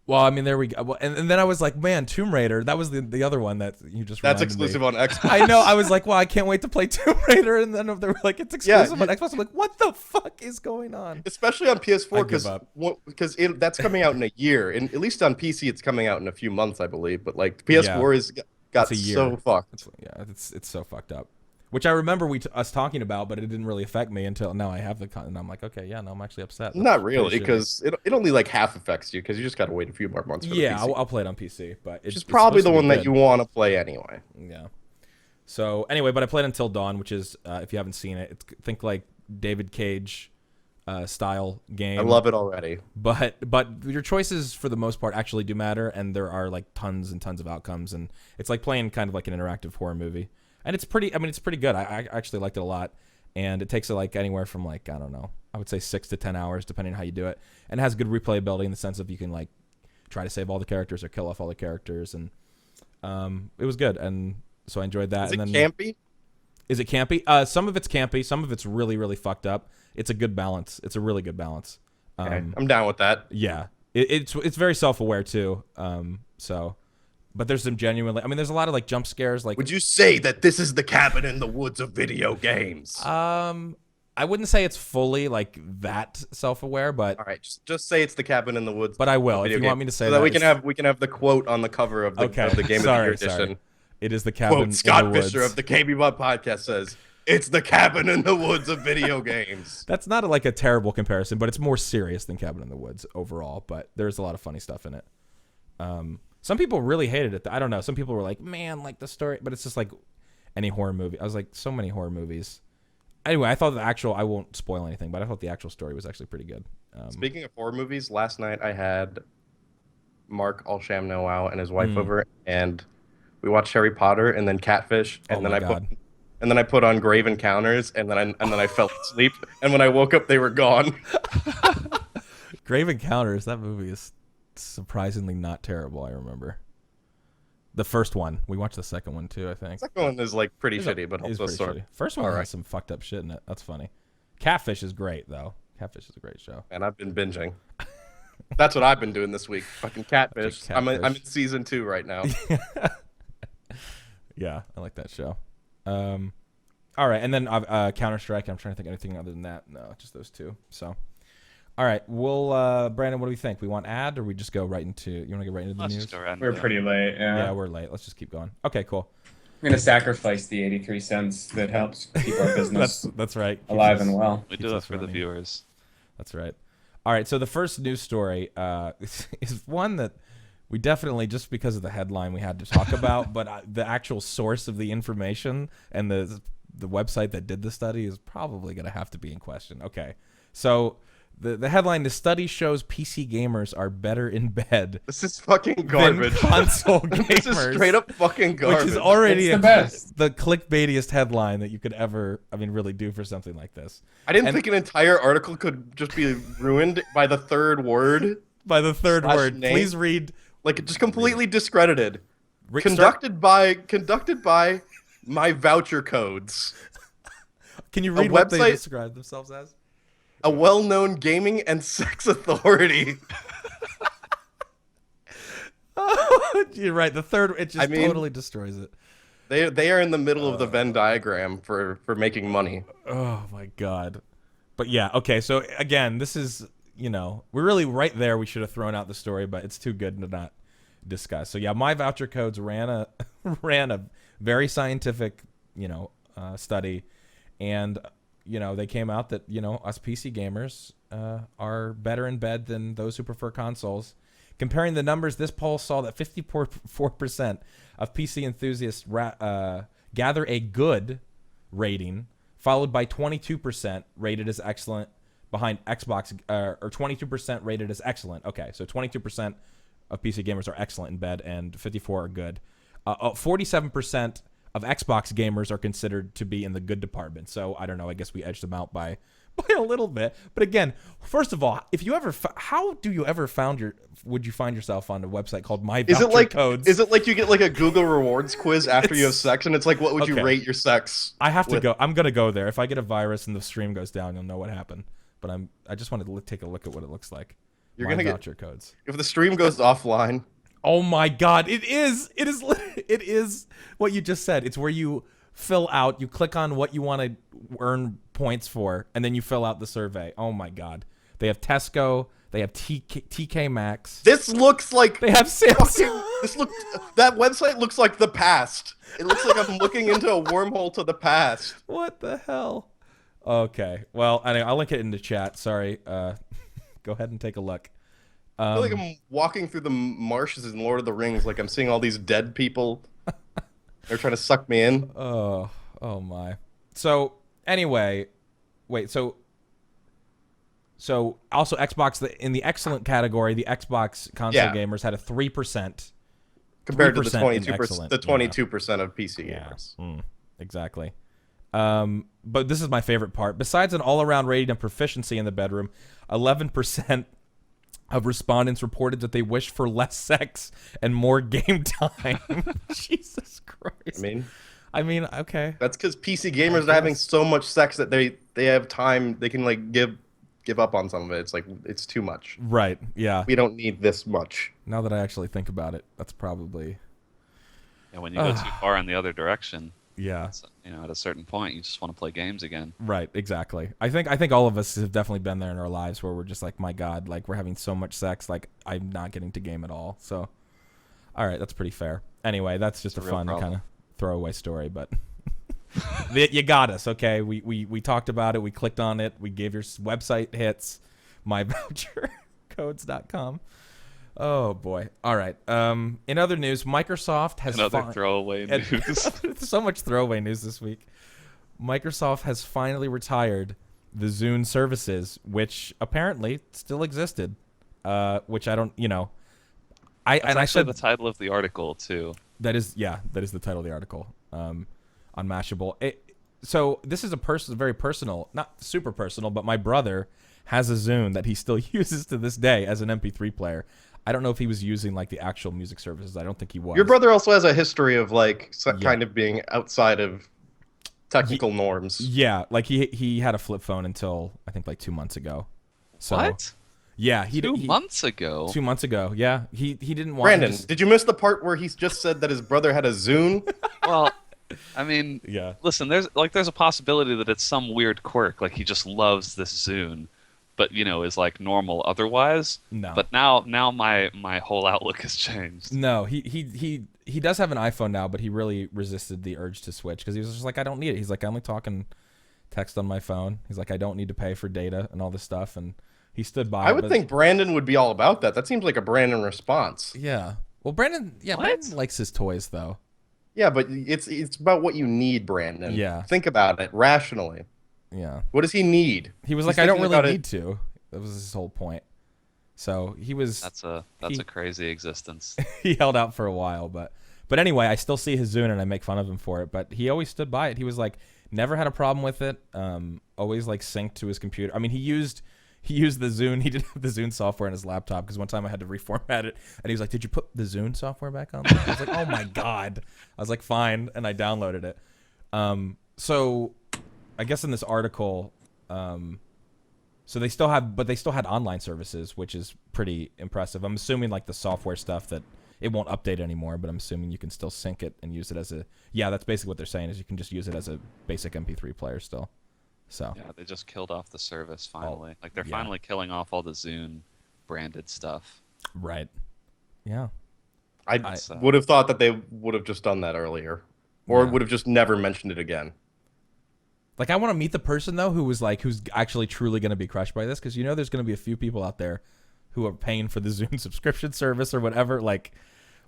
well, I mean, there we go. Well, and then I was like, man, Tomb Raider. That was the other one that you just. That's reminded me. exclusive on Xbox. I know. I was like, well, I can't wait to play Tomb Raider, and then they were like, it's exclusive Yeah, on Xbox. I'm like, what the fuck is going on? Especially on PS4 I give up. because that's coming out in a year, and at least on PC it's coming out in a few months, I believe. But like PS4 is got It's a year. so fucked. It's so fucked up. Which I remember us talking about, but it didn't really affect me until now. I have the and I'm like, okay, yeah, no, I'm actually upset. That's Not really, pretty shitty. because it only like half affects you because you just got to wait a few more months. For the Yeah, PC. I'll play it on PC, but Which is probably the one that you want to play anyway. Yeah. So anyway, but I played Until Dawn, which is if you haven't seen it, it's think like David Cage style game. I love it already. But your choices for the most part actually do matter, and there are like tons and tons of outcomes, and it's like playing kind of like an interactive horror movie, and it's pretty. I mean, it's pretty good. I actually liked it a lot, and it takes like anywhere from like I don't know, I would say 6 to 10 hours depending on how you do it, and it has good replayability in the sense of you can like try to save all the characters or kill off all the characters, and it was good, and so I enjoyed that. Is it and then, campy? Is it campy? Some of it's campy. Some of it's really, really fucked up. It's a good balance. It's a really good balance. Okay, I'm down with that. Yeah, it's very self-aware too. So but there's some genuinely. I mean, there's a lot of like jump scares. Like, Would you say that this is the cabin in the woods of video games? I wouldn't say it's fully like that self-aware, but All right, just say it's the cabin in the woods. but I of will if video you game, want me to say so that. that we can have the quote on the cover of the Okay. Game Sorry, of the Year edition. It is the cabin Quote, in Scott the woods. Fisher of the KBMOD podcast says, "It's the cabin in the woods of video games." That's not like a terrible comparison, but it's more serious than Cabin in the Woods overall. But there's a lot of funny stuff in it. Some people really hated it. I don't know. Some people were like, "Man, like the story," but it's just like any horror movie. I was like, so many horror movies. Anyway, I thought I won't spoil anything, but I thought the actual story was actually pretty good. Speaking of horror movies, last night I had Mark Alsham Noel and his wife over, and we watched Harry Potter and then Catfish, and then I put on Grave Encounters, and then I fell asleep, and when I woke up, they were gone. Grave Encounters, that movie is surprisingly not terrible, I remember. The first one. We watched the second one too, I think. The second one is like pretty shitty, but It's also pretty sort of. shitty. First one has some fucked up shit in it. That's funny. Catfish is great though. Catfish is a great show. And I've been binging. That's what I've been doing this week. Fucking Catfish. I'm in season 2 right now. Yeah, I like that show. All right, and then Counter-Strike. I'm trying to think of anything other than that. No, just those two. So, all right. We'll Brandon, what do we think? We want ad, or we just go right into? You want to go right into the Let's news? just go around. We're pretty late. Yeah, we're late. Let's just keep going. Okay, cool. I'm gonna sacrifice the 83 cents that helps keep our business That's right. alive and well. We do that for the viewers. That's right. All right. So the first news story is one that we definitely, just because of the headline, we had to talk about, but the actual source of the information and the website that did the study is probably going to have to be in question. Okay. So the headline: the study shows PC gamers are better in bed. This is fucking garbage. Than console gamers. This is straight up fucking garbage. Which is already It's the best. the clickbaitiest headline that you could ever, really do for something like this. I didn't think an entire article could just be ruined by the third word. By the third Slash word, name. please read. Like, just completely discredited. Rick, Conducted by my voucher codes. Can you read what they website- describe themselves as? A well-known gaming and sex authority. You're right. The third, it just totally destroys it. They are in the middle of the Venn diagram for making money. Oh my god. But yeah, okay. So again, this is, we're really right there. We should have thrown out the story, but it's too good to not discuss. So yeah, my voucher codes ran a very scientific, study, and they came out that us PC gamers are better in bed than those who prefer consoles. Comparing the numbers, this poll saw that 54% of PC enthusiasts gather a good rating, followed by 22% rated as excellent behind Xbox, or 22% rated as excellent. Okay, so 22% of PC gamers are excellent in bed, and 54 are good. 47% of Xbox gamers are considered to be in the good department. So I don't know. I guess we edged them out by a little bit. But again, first of all, if you ever, how do you ever would you find yourself on a website called My Voucher Codes? Is it like you get like a Google Rewards quiz after you have sex, and it's like, what would you Okay. rate your sex? I have to go. I'm gonna go there. If I get a virus and the stream goes down, you'll know what happened. But I just wanted to take a look at what it looks like. You're My gonna get voucher codes. if the stream goes offline. Oh my god, it is what you just said. It's where you fill out, you click on what you want to earn points for, and then you fill out the survey. Oh my god. They have Tesco, they have TK Maxx. This looks like They have Samsung. That website looks like the past. It looks like I'm looking into a wormhole to the past. What the hell? Okay. Well, anyway, I'll link it in the chat. Sorry. Go ahead and take a look. I feel like I'm walking through the marshes in Lord of the Rings, like I'm seeing all these dead people. They're trying to suck me in. Oh my. So anyway, wait. So also Xbox in the excellent category, the Xbox console gamers had a 3% Compared to the 3% 22%, the 22% of PC gamers. Exactly. But this is my favorite part. Besides an all-around rating and proficiency in the bedroom, 11% of respondents reported that they wished for less sex and more game time. Jesus Christ. I mean, okay. That's because PC gamers are having so much sex that they have time. They can like give up on some of it. It's like it's too much. Right. Yeah. We don't need this much. Now that I actually think about it, that's probably And when you go too far in the other direction, Yeah. at a certain point, you just want to play games again. Right, exactly. I think all of us have definitely been there in our lives where we're just like, my God, like we're having so much sex, like I'm not getting to game at all. So, all right, that's pretty fair. Anyway, that's just a fun kind of throwaway story, but you got us, okay? We talked about it, we clicked on it, we gave your website hits, myvouchercodes.com. Oh boy. All right. In other news, Microsoft has another throwaway news. So much throwaway news this week. Microsoft has finally retired the Zune services, which apparently still existed. Which I don't, I said the title of the article too. That is the title of the article. On Mashable. So this is very personal, not super personal, but my brother has a Zune that he still uses to this day as an MP3 player. I don't know if he was using like the actual music services. I don't think he was. Your brother also has a history of like kind of being outside of technical norms. Yeah, like he had a flip phone until I think like 2 months ago. So, what? Yeah, 2 months ago. 2 months ago. Yeah, he didn't want. Brandon, did you miss the part where he just said that his brother had a Zune? Well, I mean, yeah. Listen, there's a possibility that it's some weird quirk, like he just loves this Zune, but is like normal otherwise. No. But now my whole outlook has changed. No, he does have an iPhone now, but he really resisted the urge to switch because he was just like, I don't need it. He's like, I only talk and text on my phone. He's like, I don't need to pay for data and all this stuff, and he stood by. I would think Brandon would be all about that. That seems like a Brandon response. Yeah. Well, Brandon likes his toys though. Yeah, but it's about what you need, Brandon. Yeah. Think about it rationally. Yeah. What does he need? He was like, I don't really need to. That was his whole point. So he was. That's a crazy existence. He held out for a while, but anyway, I still see his Zune and I make fun of him for it. But he always stood by it. He was like, never had a problem with it. Always like synced to his computer. I mean, he used the Zune. He didn't have the Zune software on his laptop because one time I had to reformat it, and he was like, "Did you put the Zune software back on?" I was like, "Oh my God!" I was like, "Fine," and I downloaded it. So I guess in this article, so they still had online services, which is pretty impressive. I'm assuming like the software stuff that it won't update anymore, but I'm assuming you can still sync it and use it as that's basically what they're saying is you can just use it as a basic MP3 player still. So yeah, they just killed off the service finally. Like they're finally killing off all the Zune branded stuff. Right. Yeah. I would have thought that they would have just done that earlier, or would have just never mentioned it again. Like I want to meet the person though who's actually truly going to be crushed by this, because there's going to be a few people out there who are paying for the Zune subscription service or whatever, like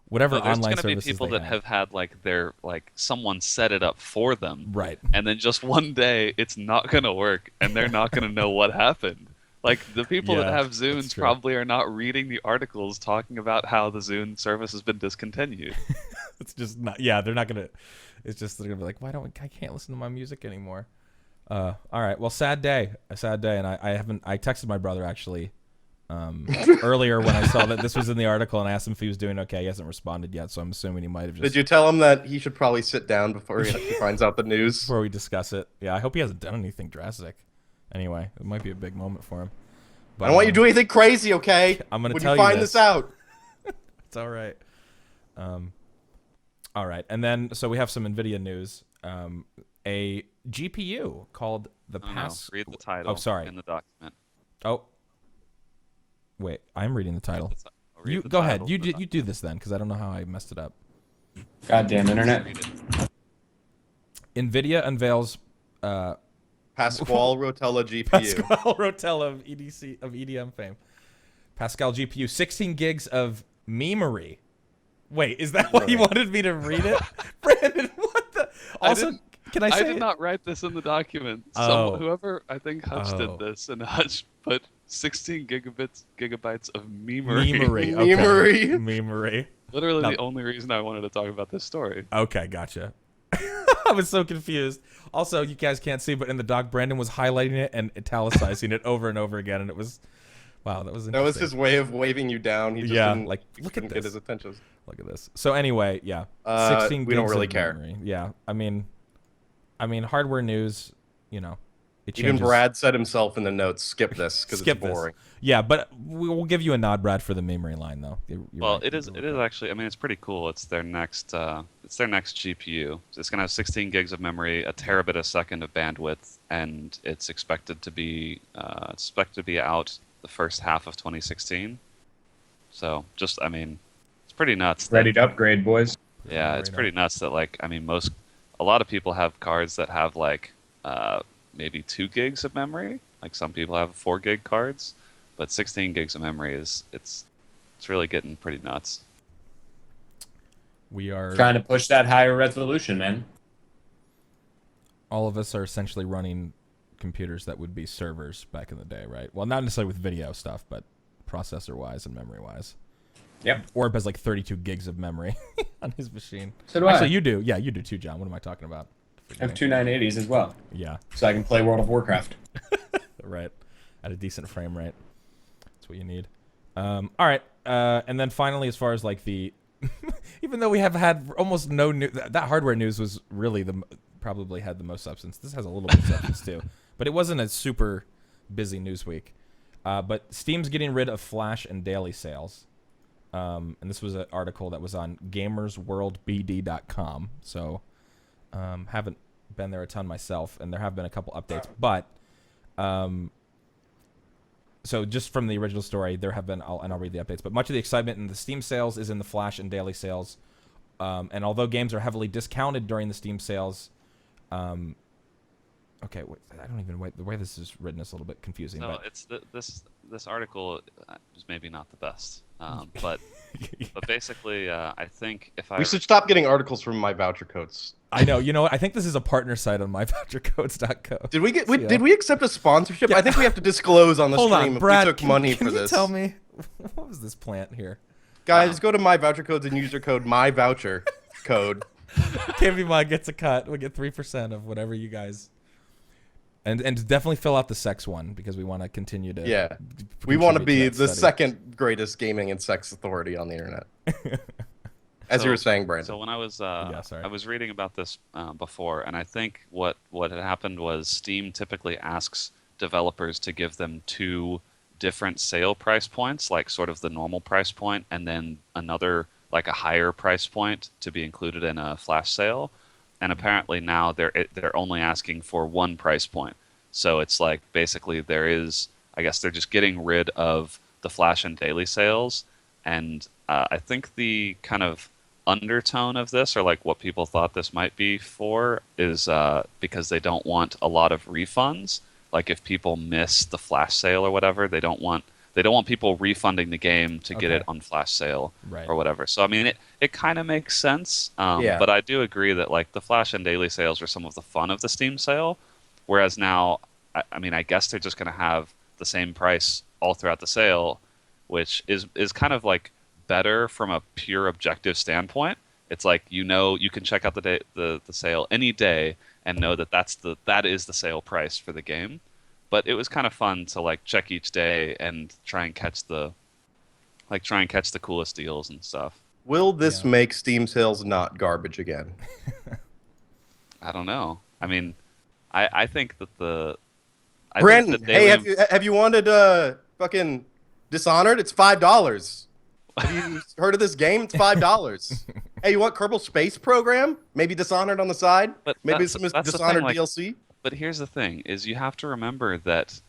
whatever online services. There's going to be people that have had someone set it up for them, right? And then just one day it's not going to work, and they're not going to know what happened. Like the people that have Zunes probably are not reading the articles talking about how the Zune service has been discontinued. It's just not. Yeah, they're not gonna. It's just they're gonna be like, I can't listen to my music anymore. All right. Well, sad day, and I texted my brother actually earlier when I saw that this was in the article, and I asked him if he was doing okay. He hasn't responded yet, so I'm assuming he might have just. Did you tell him that he should probably sit down before he finds out the news? Before we discuss it. Yeah, I hope he hasn't done anything drastic. Anyway, it might be a big moment for him. But, I don't want you to do anything crazy, okay? I'm going to when tell you find this out. It's all right. All right, and then so we have some NVIDIA news. A GPU called the Read the title. Oh, sorry. In the document. Oh, wait. I'm reading the title. Read the go title. ahead. You do this then, because I don't know how I messed it up. Goddamn internet. NVIDIA unveils Pascal Rotella GPU. Pascal Rotella of EDM fame. Pascal GPU, 16 gigs of memory. Wait, is that why you wanted me to read it? Brandon, what the? Also, can I say I did not write this in the document. Whoever, I think Hutch did this, and Hutch put 16 gigabytes of memory. Memory. Okay. Memory. Memory. Literally the only reason I wanted to talk about this story. Okay, gotcha. I was so confused. Also, you guys can't see, but in the doc, Brandon was highlighting it and italicizing it over and over again, and it was, wow, that was interesting. That was his way of waving you down. He just didn't, look at this. Get his attention. Look at this. So anyway, 16 we don't gigs really of care. memory. Yeah, I mean, hardware news, It Even changes. Brad said himself in the notes, skip this because it's Skip this. boring. Yeah, but we will give you a nod, Brad, for the memory line, though. You're Well, right. it is actually. I mean, it's pretty cool. It's their next GPU. So it's gonna have 16 gigs of memory, a terabit a second of bandwidth, and it's expected to be out the first half of 2016. So I mean, it's pretty nuts. Ready to upgrade, boys. Yeah, it's pretty nuts that like I mean a lot of people have cards that have like maybe 2 gigs of memory. Like some people have 4 gig cards, but 16 gigs of memory it's really getting pretty nuts. We are Trying to push that higher resolution, man. all of us are essentially running computers that would be servers back in the day, right? Well, not necessarily with video stuff, but processor wise and memory wise. Yep. Orb has like 32 gigs of memory on his machine. So do Actually, I. you do. Yeah, you do too, John. What am I talking about? I have two 980s as well, Yeah, so I can play World of Warcraft. right. At a decent frame rate. That's what you need. All right. And then finally, as far as like the, even though we have had almost no news, that hardware news was really probably had the most substance. This has a little bit of substance too, but it wasn't a super busy news week. But Steam's getting rid of Flash and daily sales. And this was an article that was on gamersworldbd.com. So haven't been there a ton myself, and there have been a couple updates. But so just from the original story, there have been, and I'll read the updates, but much of the excitement in the Steam sales is in the Flash and daily sales. And although games are heavily discounted during the Steam sales, okay, wait, I don't even wait. The way this is written is a little bit confusing. So but it's this article is maybe not the best, but basically, I think if I We should stop getting articles from my voucher codes. I know. You know what? I think this is a partner site on myvouchercodes.co. Did we get? Yeah. Did we accept a sponsorship? Yeah. I think we have to disclose on the Hold stream on, if Brad. we took money can for you this. tell me what was this plant here? Guys, go to my voucher codes and use your code myvoucher code. KBMOD gets a cut. We get 3% of whatever you guys. And definitely fill out the sex one because we want to continue to. Yeah, we want to contribute be that the study. second greatest gaming and sex authority on the internet. As you were saying, Brandon. So when I was sorry. I was reading about this before, and I think what had happened was Steam typically asks developers to give them 2 different sale price points, like sort of the normal price point, and then another like a higher price point to be included in a flash sale. And apparently now they're only asking for 1 price point. So it's like basically I guess they're just getting rid of the flash and daily sales. And I think the kind of undertone of this, or like what people thought this might be for, is because they don't want a lot of refunds. Like if people miss the flash sale or whatever, they don't want people refunding the game to get it on flash sale Right. or whatever. So I mean, it kind of makes sense. Yeah. But I do agree that like the flash and daily sales are some of the fun of the Steam sale, whereas now, I mean, I guess they're just going to have the same price all throughout the sale, which is kind of like better from a pure objective standpoint. It's like you can check out the sale any day and know that that is the sale price for the game. But it was kind of fun to like check each day and try and catch the coolest deals and stuff. Will this make Steam sales not garbage again? I don't know. I mean, I think that Brandon, think that hey, daily- have you wanted fucking Dishonored? It's $5. Have you heard of this game? It's $5. Hey, you want Kerbal Space Program? Maybe Dishonored on the side? But Maybe that's some the thing, Dishonored like- DLC? But here's the thing: is you have to remember that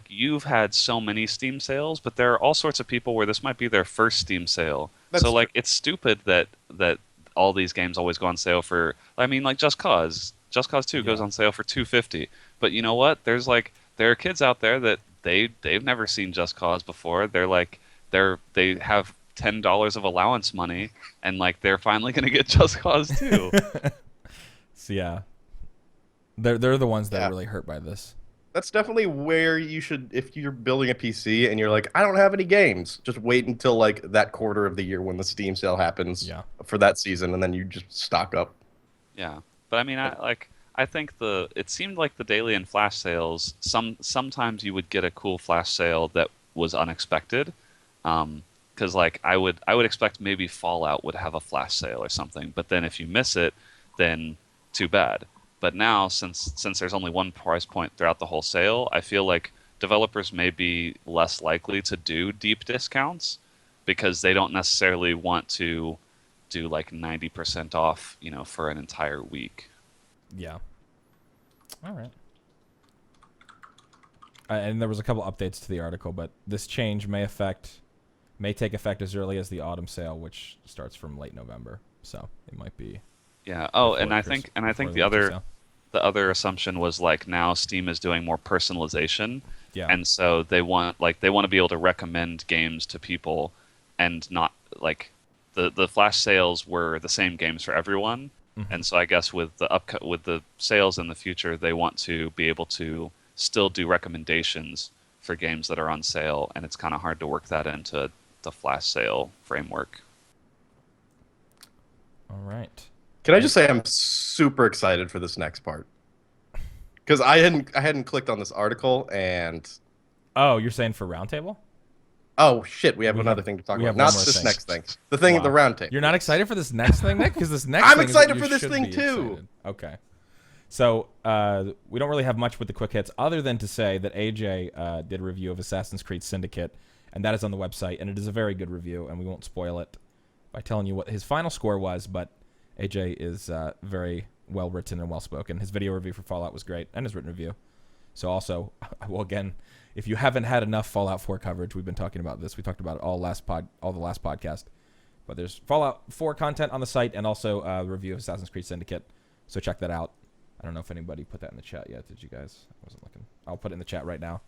you've had so many Steam sales, but there are all sorts of people where this might be their first Steam sale. That's So like, true. it's stupid that all these games always go on sale for. I mean, like Just Cause 2 goes on sale for $250. But you know what? There are kids out there that they've never seen Just Cause before. They have $10 of allowance money, and like they're finally gonna get Just Cause 2. So yeah, they're the ones that Yeah. are really hurt by this. That's definitely where you should, if you're building a PC and you're like, I don't have any games, just wait until like that quarter of the year when the Steam sale happens for that season, and then you just stock up. Yeah, but I mean, I think it seemed like the daily and flash sales. Sometimes you would get a cool flash sale that was unexpected, because like I would expect maybe Fallout would have a flash sale or something. But then if you miss it, then too bad. But now, since there's only one price point throughout the whole sale, I feel like developers may be less likely to do deep discounts because they don't necessarily want to do like 90% off, for an entire week. Yeah. All right. And there was a couple updates to the article, but this change may take effect as early as the autumn sale, which starts from late November. So it might be. Yeah. Oh, and I before think the winter sale. the other assumption was like now Steam is doing more personalization. Yeah. And so they want to be able to recommend games to people, and not like the flash sales were the same games for everyone. Mm-hmm. And so I guess with the sales in the future, they want to be able to still do recommendations for games that are on sale, and it's kind of hard to work that into the flash sale framework. All right. Can I just say I'm super excited for this next part? Because I hadn't clicked on this article, and Oh, you're saying for roundtable? oh shit, we have another thing to talk we about. have one Not more this thing. next thing. The thing at the Wow. round table. You're not excited for this next thing, Nick? Because this next I'm thing is what excited you for this should thing be too. excited. Okay. So we don't really have much with the quick hits other than to say that AJ did a review of Assassin's Creed Syndicate, and that is on the website, and it is a very good review, and we won't spoil it by telling you what his final score was, but AJ is very well written and well spoken. His video review for Fallout was great, and his written review. So also, well, again, if you haven't had enough Fallout 4 coverage, we've been talking about this. We talked about it all the last podcast. But there's Fallout 4 content on the site, and also a review of Assassin's Creed Syndicate. So check that out. I don't know if anybody put that in the chat yet. Did you guys? I wasn't looking. I'll put it in the chat right now.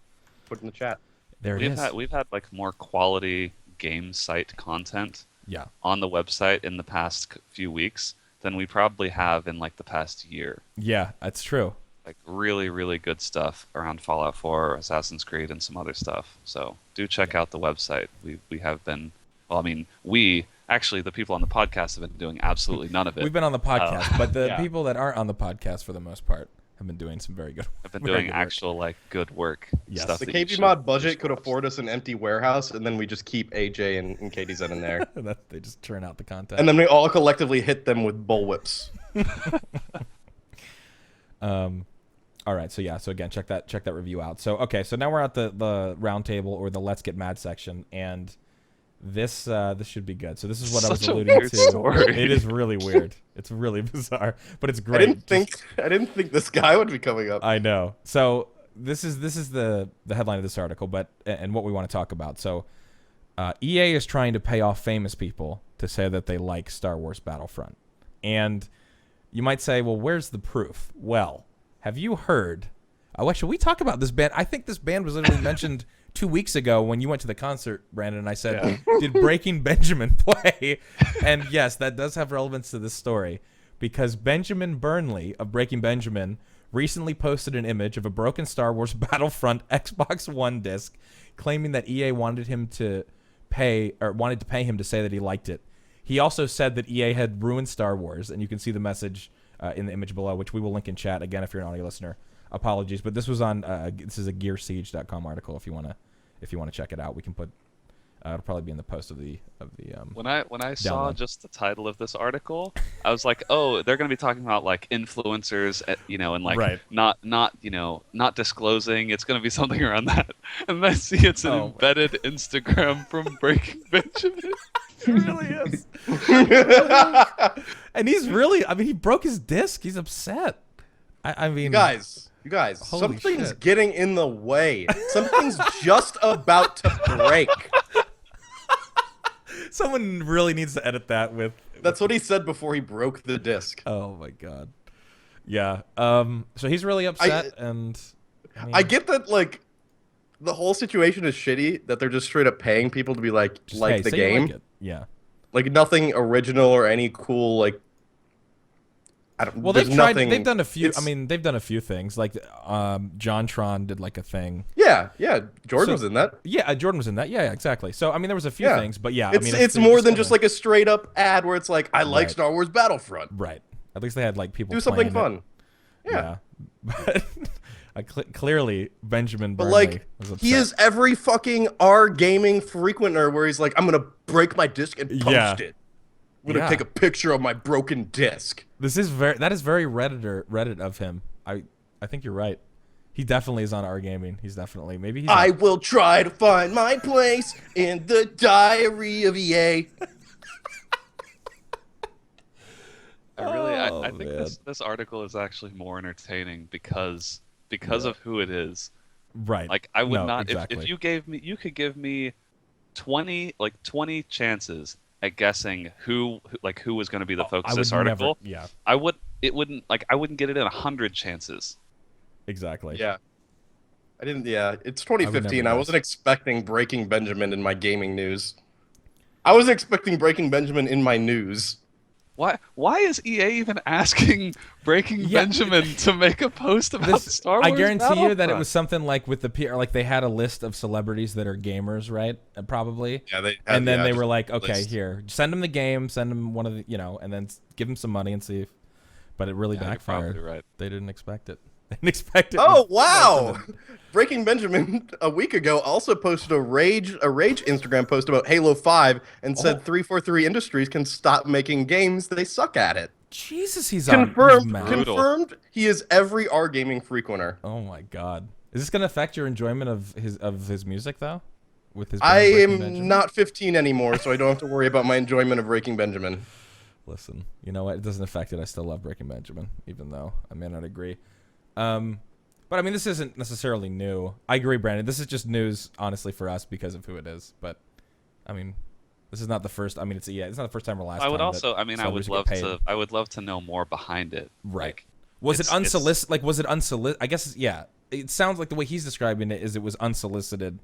Put it in the chat. There it is. We've had like more quality game site content Yeah. on the website in the past few weeks than we probably have in like the past year. Yeah, that's true. Like really, really good stuff around Fallout 4, Assassin's Creed, and some other stuff. So do check out the website. We have been, well, I mean, actually, the people on the podcast have been doing absolutely none of it. We've been on the podcast, but the yeah. people that aren't on the podcast for the most part have been doing some very good. I've been very doing good work. actual like good work. Yes. Stuff The that you KBMOD should budget could scroll. afford us an empty warehouse, and then we just keep AJ and KDZ in there. That they just churn out the content. And then we all collectively hit them with bullwhips. All right, so yeah, so again, check that review out. So okay, so now we're at the round table or the Let's Get Mad section, and this should be good. So this is what I was Such a alluding weird to. story. It is really weird. It's really bizarre, but it's great. I didn't think this guy would be coming up. I know. So this is the headline of this article, but and what we want to talk about. So EA is trying to pay off famous people to say that they like Star Wars Battlefront, and you might say, well, where's the proof? Well, have you heard? Oh, should we talk about this band? I think this band was literally mentioned 2 weeks ago when you went to the concert, Brandon, and I said, did Breaking Benjamin play? And yes, that does have relevance to this story because Benjamin Burnley of Breaking Benjamin recently posted an image of a broken Star Wars Battlefront Xbox One disc claiming that EA wanted to pay him to say that he liked it. He also said that EA had ruined Star Wars, and you can see the message in the image below, which we will link in chat. Again, if you're an audio listener, apologies, but this was on this is a gearsiege.com article. If you want to check it out, we can put it'll probably be in the post of the When I saw download. just the title of this article, I was like, oh, they're going to be talking about like influencers, and like Right. not disclosing. It's going to be something around that. And then I see it's an embedded Instagram from Breaking Benjamin. It really is. And he's really, I mean, he broke his disc. He's upset. I mean, You guys, Holy something's shit. getting in the way. Something's just about to break. someone really needs to edit that with. That's what he said before he broke the disc. Oh my god. Yeah. So he's really upset, and I, mean, I get that, like, the whole situation is shitty, that they're just straight up paying people to be like, just, like hey, the say you game. like it. Yeah. Like, nothing original or any cool, like, I don't, Well, there's they've tried. nothing, They've done a few. I it's- mean, they've done a few things. Like, JonTron did like a thing. Yeah, Jordan So- was in that. Yeah, Jordan was in that. Yeah, exactly. So I mean, there was a few Yeah. things, but yeah, It's, I mean, it's more than kinda- just like a straight up ad where it's like, I like Right. Star Wars Battlefront. right. At least they had like people Do something playing it. fun. Yeah. But clearly Benjamin But Burnley like, was upset. he is every fucking R gaming frequenter where he's like, I'm gonna break my disc and post Yeah. it. I'm gonna take a picture of my broken disc. That is very Reddit of him. I think you're right. He definitely is on our gaming. He's definitely I will try to find my place in the diary of EA. I think this article is actually more entertaining because of who it is. Right. Like I would not exactly. if you could give me 20 chances at guessing who was going to be the focus of this article. I wouldn't get it in 100 chances. Exactly. Yeah. It's 2015. I wasn't expecting Breaking Benjamin in my gaming news. I was expecting Breaking Benjamin in my news. Why is EA even asking Breaking Benjamin to make a post about Star Wars? I guarantee you that it was something like with the PR, like they had a list of celebrities that are gamers, right? Probably. Yeah, and then they were like, okay, here, send them the game, send them one of the, and then give them some money and see if. But it really backfired. Right. They didn't expect it. They didn't expect it. Oh wow! Breaking Benjamin a week ago also posted a rage Instagram post about Halo 5 and said 343 Industries can stop making games. They suck at it. Jesus, he's confirmed. He is every R gaming frequenter. Oh my God! Is this going to affect your enjoyment of his music though? With his I am not 15 anymore, so I don't have to worry about my enjoyment of Breaking Benjamin. Listen, you know what? It doesn't affect it. I still love Breaking Benjamin, even though I may not agree. But I mean, this isn't necessarily new. I agree, Brandon. This is just news, honestly, for us because of who it is. But I mean, this is not the first. I mean, it's not the first time or last time. I would also. I mean, I would love to know more behind it. Right. Like, was it unsolicited? Like, was it unsolicited? I guess. Yeah. It sounds like the way he's describing it is it was unsolicited,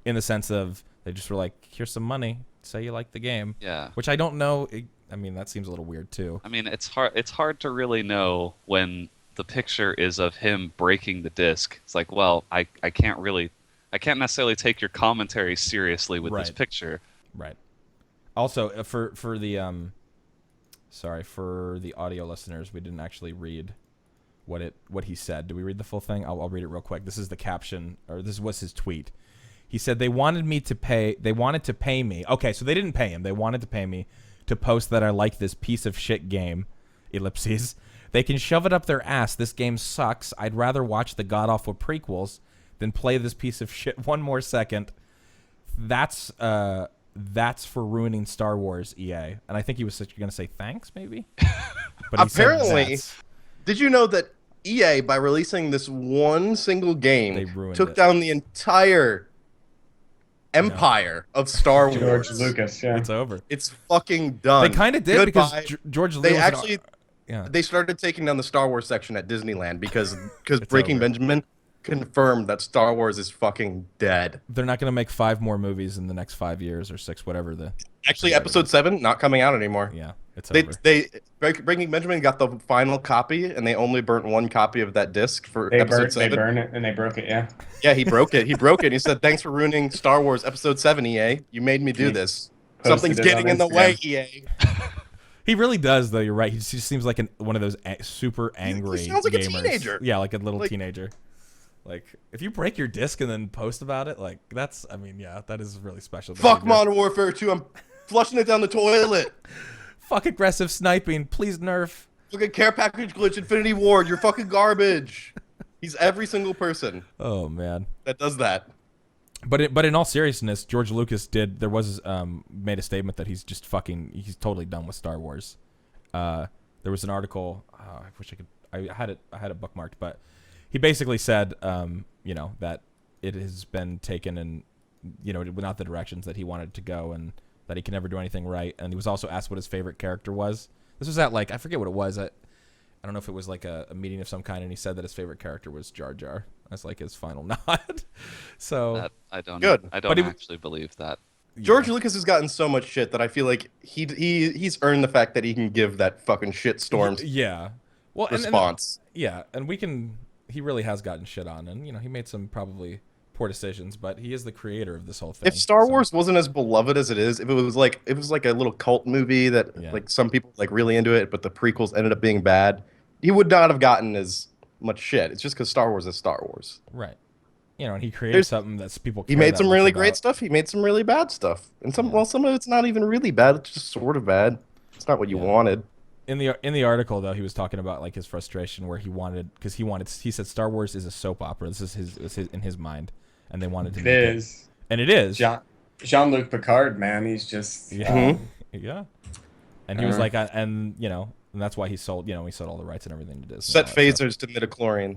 in the sense of they just were like, "Here's some money. Say you like the game." Yeah. Which I don't know. I mean, that seems a little weird too. I mean, it's hard to really know when the picture is of him breaking the disc. It's like, well, I can't necessarily take your commentary seriously with this picture. Right. Also, for the audio listeners, we didn't actually read what he said. Did we read the full thing? I'll read it real quick. This is the caption, or this was his tweet. He said they wanted to pay me. Okay, so they didn't pay him. They wanted to pay me to post that I like this piece of shit game. Ellipses. They can shove it up their ass. This game sucks. I'd rather watch the god-awful prequels than play this piece of shit one more second. That's for ruining Star Wars, EA. And I think he was going to say thanks, maybe? But he apparently, said did you know that EA, by releasing this one single game, took down the entire empire of Star Wars? George Lucas, yeah. It's over. It's fucking done. They kind of did because George Lucas... They started taking down the Star Wars section at Disneyland because Breaking Benjamin confirmed that Star Wars is fucking dead. They're not going to make 5 more movies in the next 5 years or 6, whatever the... Actually, Episode 7 not coming out anymore. Yeah, it's over. Breaking Benjamin got the final copy, and they only burnt 1 copy of that disc for Episode 7. They burned it and they broke it. Yeah. Yeah, he broke it. He broke it. And he said, "Thanks for ruining Star Wars Episode 7, EA. You made me do this. Something's getting in the way, EA." He really does, though. You're right. He just seems like one of those super angry He sounds like gamers. a teenager. Yeah, like a little teenager. Like, if you break your disc and then post about it, like, that's, I mean, yeah, that is really special. Fuck Modern Warfare 2. I'm flushing it down the toilet. Fuck aggressive sniping. Please nerf. Look at care package glitch, Infinity Ward. You're fucking garbage. He's every single person. Oh, man. That does that. But in all seriousness, George Lucas made a statement that he's totally done with Star Wars. There was an article. I wish I had it bookmarked, but he basically said, that it has been taken in, not the directions that he wanted to go, and that he can never do anything right. And he was also asked what his favorite character was. This was at I forget what it was. I don't know if it was like a meeting of some kind, and he said that his favorite character was Jar Jar. That's like his final nod. So I don't good. I don't actually believe that. George Lucas has gotten so much shit that I feel like he's earned the fact that he can give that fucking shit storms response. And he really has gotten shit on, and he made some probably poor decisions, but he is the creator of this whole thing. If Star Wars wasn't as beloved as it is, if it was like a little cult movie that like some people like really into it, but the prequels ended up being bad, he would not have gotten as much shit. It's just because Star Wars is Star Wars. Right. And he created something that's people care He made that some much really about. great stuff. He made some really bad stuff. And some of it's not even really bad. It's just sort of bad. It's not what you wanted. In the article though, he was talking about like his frustration where he said Star Wars is a soap opera. This is his in his mind, and they wanted to It make is. and it is. Jean-Luc Picard, man, he's just Yeah. Yeah. And he was like, and that's why he sold all the rights and everything to Disney. Set phasers to midichlorian.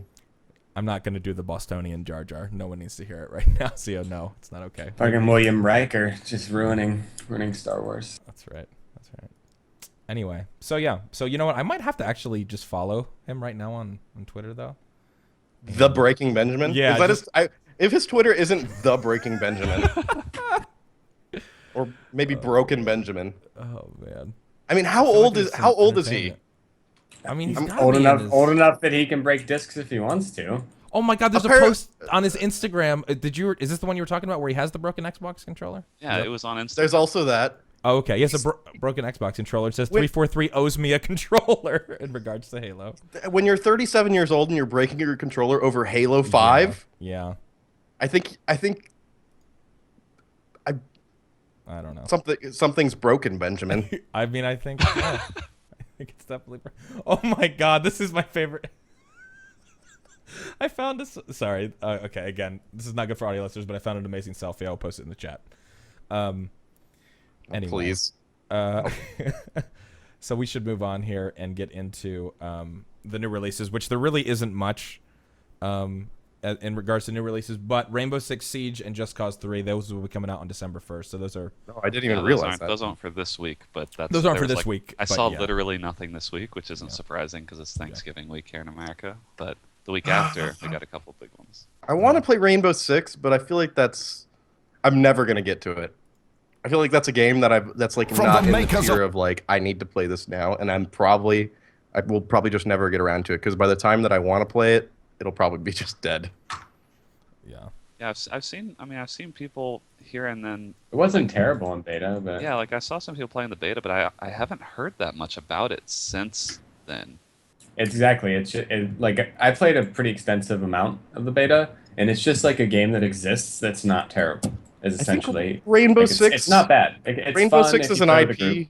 I'm not going to do the Bostonian Jar Jar. No one needs to hear it right now. So no, it's not okay. fucking William Riker, just ruining Star Wars. That's right. Anyway, so yeah. So you know what? I might have to actually just follow him right now on Twitter though. The Breaking Benjamin? Yeah. If his Twitter isn't The Breaking Benjamin. Or maybe Broken Benjamin. Oh man. I mean, how old is he? I mean, he's I'm gotta old be enough in his... old enough that he can break discs if he wants to. Oh my God! There's a post on his Instagram. Is this the one you were talking about where he has the broken Xbox controller? Yeah, it was on Instagram. There's also that. Oh, okay. He has a broken Xbox controller. It says 343 owes me a controller in regards to Halo. When you're 37 years old and you're breaking your controller over Halo 5, yeah. I think I don't know. Something's broken, Benjamin. I mean, I think I think it's definitely. Oh my God! This is my favorite. I found this. Sorry. Okay. Again, this is not good for audio listeners, but I found an amazing selfie. I'll post it in the chat. Anyway, please. So we should move on here and get into the new releases, which there really isn't much in regards to new releases. But Rainbow Six Siege and Just Cause 3, those will be coming out on December 1st. So those are. No, I didn't even realize that. Those aren't for this week, but those aren't for this week. I saw literally nothing this week, which isn't surprising because it's Thanksgiving week here in America. But the week after, we got a couple big ones. I want to play Rainbow Six, but I feel like I'm never gonna get to it. I feel like that's a game that's like not in the tier of like I need to play this now, and I will probably just never get around to it because by the time that I want to play it, it'll probably be just dead. Yeah. Yeah, I've seen people here and then. It wasn't terrible in beta, but yeah, like I saw some people playing the beta, but I haven't heard that much about it since then. exactly. Like I played a pretty extensive amount of the beta, and it's just like a game that exists that's not terrible. Is essentially Rainbow Six. It's not bad. It's Rainbow fun Six if is you an play with a IP. group.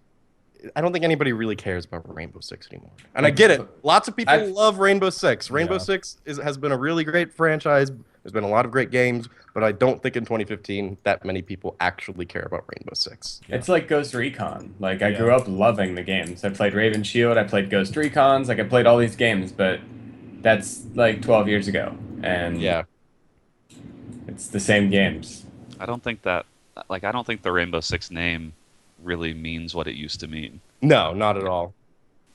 I don't think anybody really cares about Rainbow Six anymore. And I get it. Lots of people love Rainbow Six. Rainbow Six has been a really great franchise. There's been a lot of great games, but I don't think in 2015 that many people actually care about Rainbow Six. It's like Ghost Recon. Like I grew up loving the games. I played Raven Shield. I played Ghost Recons. Like I played all these games, but that's like 12 years ago, and it's the same games. I don't think the Rainbow Six name really means what it used to mean. No, not at all.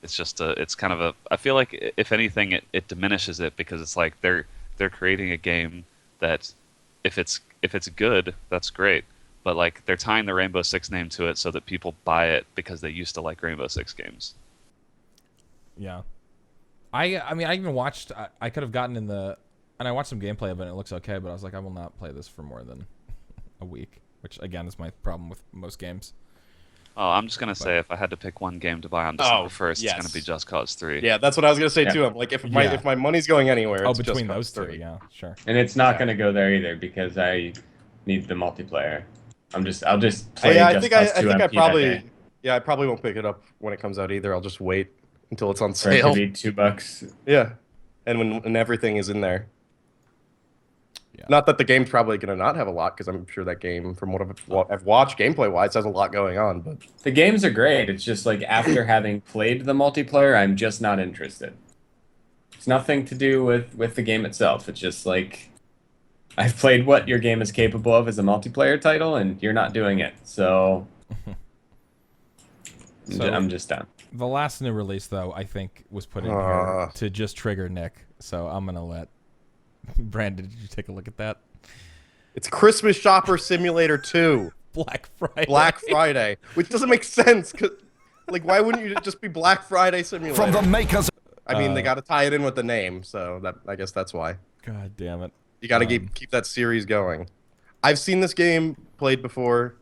It's just it's kind of I feel like if anything it diminishes it because it's like they're creating a game that if it's good, that's great. But like they're tying the Rainbow Six name to it so that people buy it because they used to like Rainbow Six games. Yeah. I mean I even watched I could have gotten and I watched some gameplay of it and it looks okay, but I was like I will not play this for more than a week, which again is my problem with most games. Oh, I'm just gonna say if I had to pick one game to buy on December 1st, it's gonna be Just Cause 3. Yeah, that's what I was gonna say too. I'm like, if my money's going anywhere, it's between Just Cause those 3. two, yeah, sure. And it's not going to go there either because I need the multiplayer. I'll just play Just Cause 2 MP that day. I probably won't pick it up when it comes out either. I'll just wait until it's on Or it sale. could be $2. Yeah, and when everything is in there. Yeah. Not that the game's probably going to not have a lot, because I'm sure that game, from what I've watched gameplay-wise, has a lot going on. But The games are great. It's just like after having played the multiplayer, I'm just not interested. It's nothing to do with the game itself. It's just like I've played what your game is capable of as a multiplayer title, and you're not doing it. So, I'm just done. The last new release, though, I think was put in here to just trigger Nick. So I'm going to let... Brandon, did you take a look at that? it's Christmas Shopper Simulator 2. Black Friday. Black Friday. Which doesn't make sense. Like, why wouldn't you just be Black Friday Simulator? From the makers. I mean, they got to tie it in with the name, so I guess that's why. God damn it. You got to keep that series going. I've seen this game played before.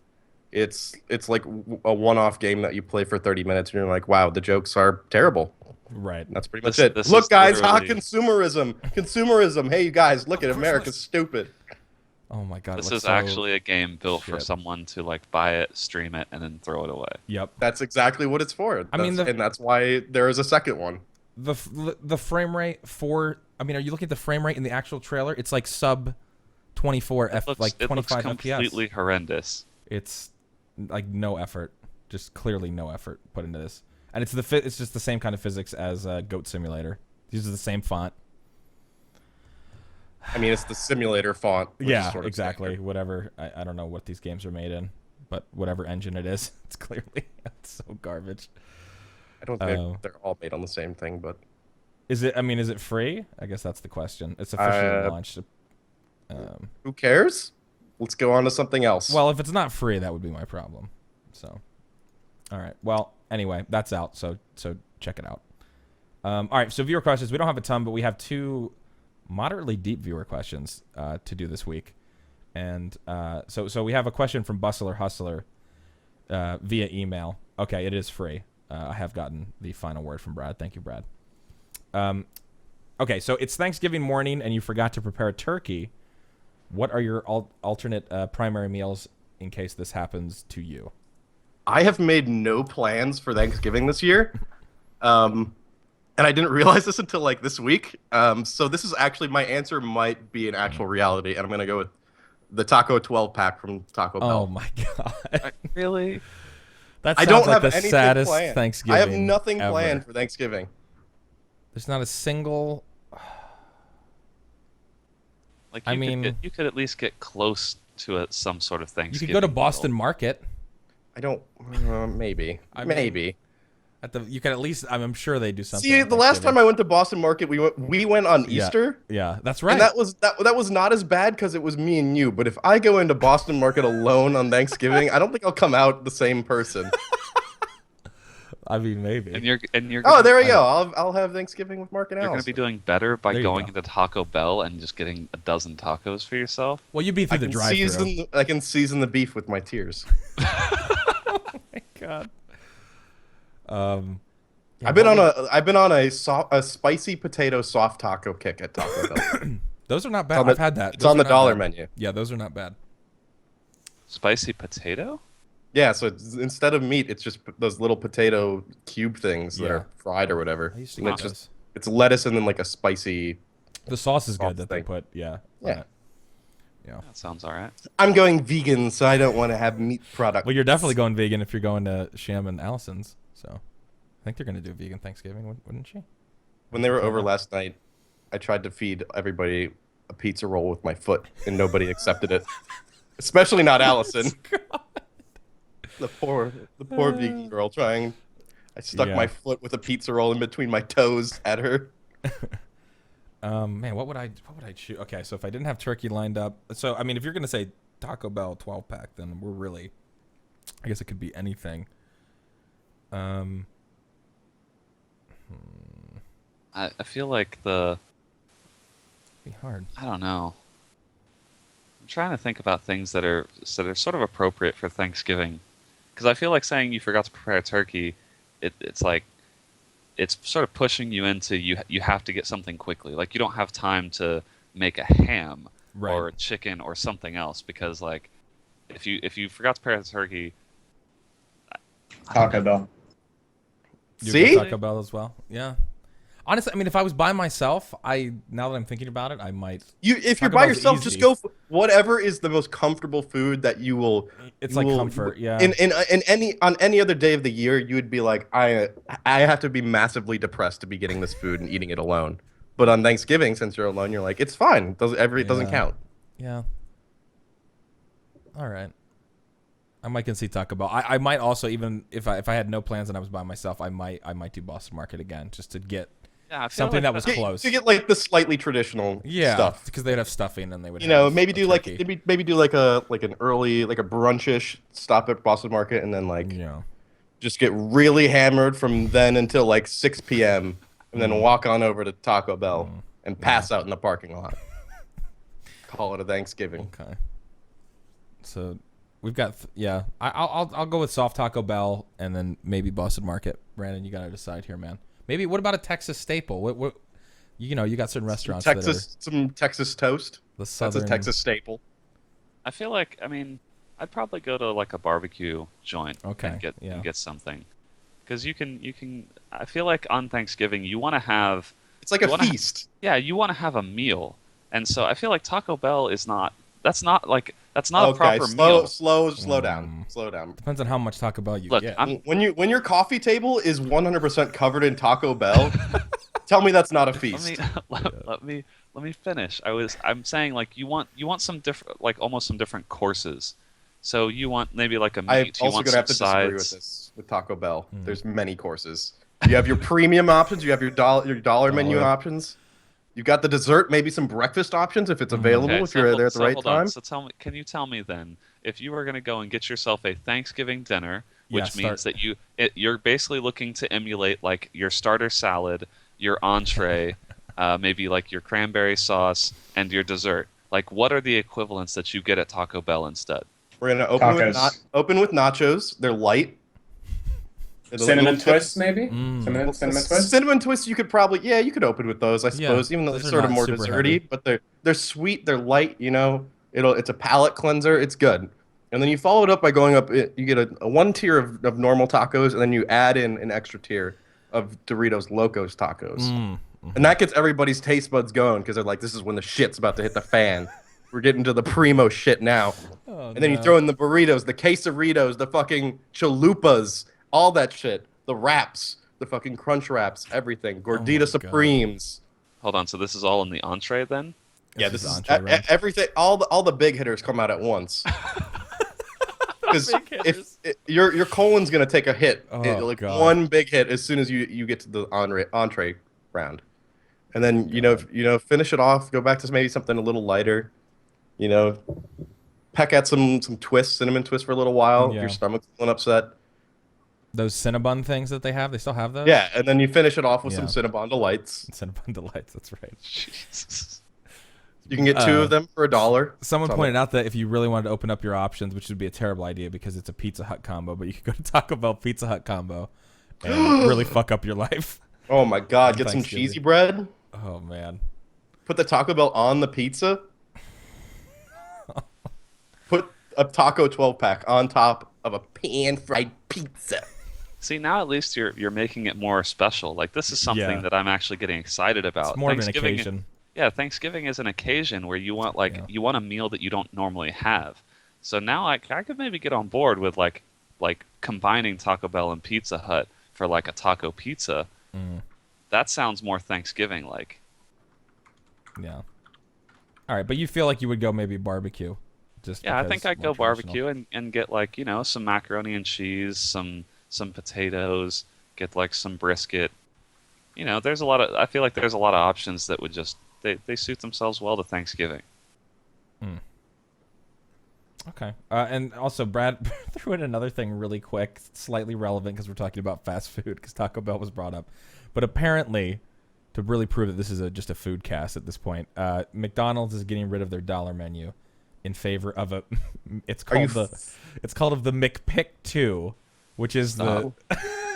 It's like a one-off game that you play for 30 minutes, and you're like, wow, the jokes are terrible. Right. That's pretty much it. Look, guys, consumerism. Consumerism. Hey, you guys, look at America's stupid. Oh my god, it This looks is so... actually a game built for shit. someone to like buy it, stream it, and then throw it away. Yep. That's exactly what it's for. I mean, and that's why there is a second one. The frame rate for... I mean, are you looking at the frame rate in the actual trailer? It's like sub 24 It looks, like it looks 25 completely FPS. horrendous. It's like no effort, just clearly no effort put into this, and it's it's just the same kind of physics as Goat Simulator. These are the same font. I mean, it's the simulator font. Which Yeah, is sort of exactly. standard. Whatever. I don't know what these games are made in, but whatever engine it is, it's clearly it's so garbage. I don't think they're all made on the same thing, but Is it? I mean, is it free? I guess that's the question. It's officially launched. who cares? Let's go on to something else. Well, if it's not free, that would be my problem. So, all right. Well, anyway, that's out. So check it out. All right. So viewer questions. We don't have a ton, but we have 2 moderately deep viewer questions to do this week, and so we have a question from Bustler Hustler via email. Okay, it is free. I have gotten the final word from Brad. Thank you, Brad. Okay, so it's Thanksgiving morning, and you forgot to prepare a turkey. What are your alternate primary meals in case this happens to you? I have made no plans for Thanksgiving this year. And I didn't realize this until like this week. So this is actually, my answer might be an actual reality, and I'm gonna go with the Taco 12 pack from Taco Bell. Oh my god! Really? That I sounds don't like have the anything saddest planned. Thanksgiving. I have nothing ever. planned for Thanksgiving. There's not a single. Like I mean- you could at least get close to some sort of You Thanksgiving. could go to meal. Boston Market. I don't. Maybe. I mean, maybe. You can at least. I'm sure they do something. See, on the last Thanksgiving. time I went to Boston Market, we went on Yeah. Easter. Yeah, that's right. And that was not as bad because it was me and you. But if I go into Boston Market alone on Thanksgiving, I don't think I'll come out the same person. I mean, maybe. And you're Oh, there we go. I'll have Thanksgiving with Mark and You're Alice. going to be doing better by There you going go. into Taco Bell and just getting a dozen tacos for yourself. Well, you'd be through the drive-through. I can season the beef with my tears. God. I've been on a spicy potato soft taco kick at Taco Bell. Those are not bad. on the- I've had that. It's Those on are the not dollar bad. menu. Yeah, those are not bad. Spicy potato? Yeah, so instead of meat, it's just those little potato cube things that Yeah. are fried or whatever. I used to And get it's those. just it's lettuce and then like a spicy. The sauce is good Sauce that they thing. put. Yeah. on Yeah. it. Yeah. That sounds all right. I'm going vegan, so I don't want to have meat products. Well, you're definitely going vegan if you're going to Sham and Allison's. So, I think they're going to do vegan Thanksgiving, wouldn't she? When they were over last night, I tried to feed everybody a pizza roll with my foot, and nobody accepted it. Especially not Allison. The poor vegan girl trying. I stuck Yeah. my foot with a pizza roll in between my toes at her. Man, what would I choose? Okay, so if I didn't have turkey lined up, so I mean, if you're gonna say Taco Bell 12 pack, then we're really, I guess it could be anything. I feel like the Be hard. I don't know. I'm trying to think about things that are sort of appropriate for Thanksgiving, because I feel like saying you forgot to prepare turkey, it's like it's sort of pushing you into you have to get something quickly. Like you don't have time to make a ham Right. or a chicken or something else, because like if you forgot to prepare the turkey, Taco Bell. You See? go Taco Bell as well. Yeah. Honestly, I mean, if I was by myself, now that I'm thinking about it, I might. If you're Taco by Bell's yourself, easy. just go for whatever is the most comfortable food that you will. It's you like will- comfort, yeah. In any other day of the year, you would be like, I have to be massively depressed to be getting this food and eating it alone. But on Thanksgiving, since you're alone, you're like, it's fine. It doesn't Yeah. count. Yeah. All right. I might concede Taco Bell. I might also, even if I had no plans and I was by myself, I might do Boston Market again just to get yeah, I feel something like that was Get- close. To get like the slightly traditional stuff stuff. because they'd have stuffing and they would. You know, have maybe a do like turkey. maybe do like an early like a brunchish stop at Boston Market and then like Yeah. just get really hammered from then until like 6 p.m. and then walk on over to Taco Bell and pass out in the parking lot. Call it a Thanksgiving. Okay. So we've got I'll go with soft Taco Bell and then maybe Boston Market. Brandon, you gotta decide here, man. Maybe what about a Texas staple? What you got certain restaurants Some Texas toast. that are the southern That's a Texas staple. I feel like, I'd probably go to like a barbecue joint Okay, and get something, because you can. I feel like on Thanksgiving you want to have It's like you a want to feast. yeah, you want to have a meal, and so I feel like Taco Bell is not. That's not a Okay, proper meal. slow down, slow down. Depends on how much Taco Bell you Look, get. When your coffee table is 100% covered in Taco Bell, tell me that's not a let me feast. let me finish. I'm saying like you want some different, like almost some different courses. So you want maybe like a I'm meat. You also want gonna some have to disagree with sides. this with Taco Bell. There's many courses. You have your premium options. You have your dollar menu Dollar. options. You've got the dessert, maybe some breakfast options if it's available, Okay, if you're there at the right hold on. time. So tell me, can you tell me then, if you were going to go and get yourself a Thanksgiving dinner, Yeah, which means that you're basically looking to emulate like your starter salad, your entree, maybe like your cranberry sauce, and your dessert. Like, what are the equivalents that you get at Taco Bell instead? We're gonna Tacos. open with nachos. They're light. They're Cinnamon little twists, chips. maybe. Cinnamon twists. Cinnamon twists you could probably you could open with those I Yeah, suppose, even though those they're are sort of not more super desserty, heavy. but they're sweet, they're light, it's a palate cleanser, it's good. And then you follow it up by going up, you get a one tier of normal tacos, and then you add in an extra tier of Doritos Locos tacos. And that gets everybody's taste buds going because they're like, this is when the shit's about to hit the fan. We're getting to the primo shit now. Oh, And then you no. throw in the burritos, the quesadillas, the fucking chalupas, all that shit, the wraps, the fucking crunch wraps, everything, Oh my gordita God. supremes. Hold on. So this is all in the entree then? Yeah, This this is entree round. everything. All the big hitters come out at once. Because Big hitters. your colon's gonna take a hit, Oh, like God. one big hit as soon as you get to the entree round, and then finish it off. Go back to maybe something a little lighter. You know, peck at some twists, cinnamon twists for a little while. If Yeah. your stomach's feeling upset. Those Cinnabon things that they have, they still have those? Yeah, and then you finish it off with some Yeah. Cinnabon Delights. Cinnabon Delights, that's right. Jesus. You can get two of them for $1. Someone So- pointed out that if you really wanted to open up your options, which would be a terrible idea because it's a Pizza Hut combo, but you could go to Taco Bell Pizza Hut combo and really fuck up your life. Oh my God! On Get some Thanksgiving. cheesy bread. Oh, man. Put the Taco Bell on the pizza. Put a taco 12-pack on top of a pan-fried pizza. See, now at least you're making it more special. Like this is something Yeah. that I'm actually getting excited about. It's more of an Thanksgiving, occasion. yeah, Thanksgiving is an occasion where you want you want a meal that you don't normally have. So now I could maybe get on board with like combining Taco Bell and Pizza Hut for like a taco pizza. That sounds more Thanksgiving like. Yeah. All right, but you feel like you would go maybe barbecue. Just Yeah, I because think I'd more go traditional. barbecue and get like, some macaroni and cheese, some potatoes, get like some brisket. I feel like there's a lot of options that would just they suit themselves well to Thanksgiving. Okay. And also, Brad threw in another thing really quick, slightly relevant because we're talking about fast food because Taco Bell was brought up. But apparently, to really prove that this is just a food cast at this point, McDonald's is getting rid of their dollar menu in favor of a. It's called the McPick 2, which is the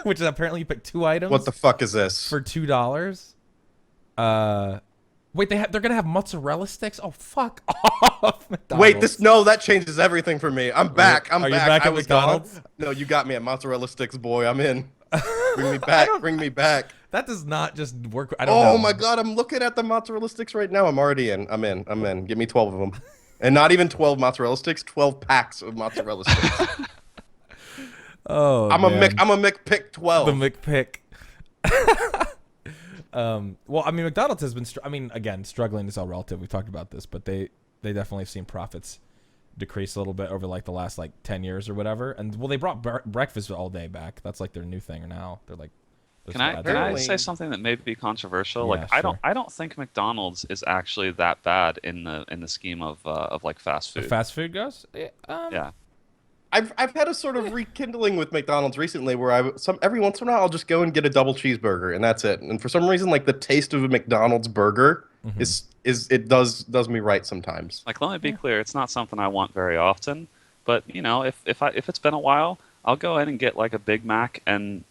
which is apparently you pick two items. What the fuck is this? For $2. Wait, they're gonna have mozzarella sticks? Oh, fuck off, McDonald's. Wait, that changes everything for me. I'm back. Are you back I at was McDonald's? gone. No, you got me at mozzarella sticks, boy. I'm in. Bring me back. Bring me back. That does not just work. I don't know. Oh my God, I'm looking at the mozzarella sticks right now. I'm already in. I'm in. Give me 12 of them. And not even 12 mozzarella sticks, 12 packs of mozzarella sticks. Oh, I'm man. a McPick 12. The McPick. Well, I mean, McDonald's has been, again, struggling is all relative. We've talked about this, but they definitely have seen profits decrease a little bit over like the last 10 years or whatever. And well, they brought breakfast all day back. That's like their new thing now. They're like, Can I say something that may be controversial? Yeah, sure. I don't think McDonald's is actually that bad in the scheme of like fast food. fast food goes? Yeah. I've had a sort of rekindling with McDonald's recently where every once in a while I'll just go and get a double cheeseburger and that's it. And for some reason, like the taste of a McDonald's burger it does me right sometimes. Like, let me be clear, it's not something I want very often, but if it's been a while, I'll go in and get like a Big Mac and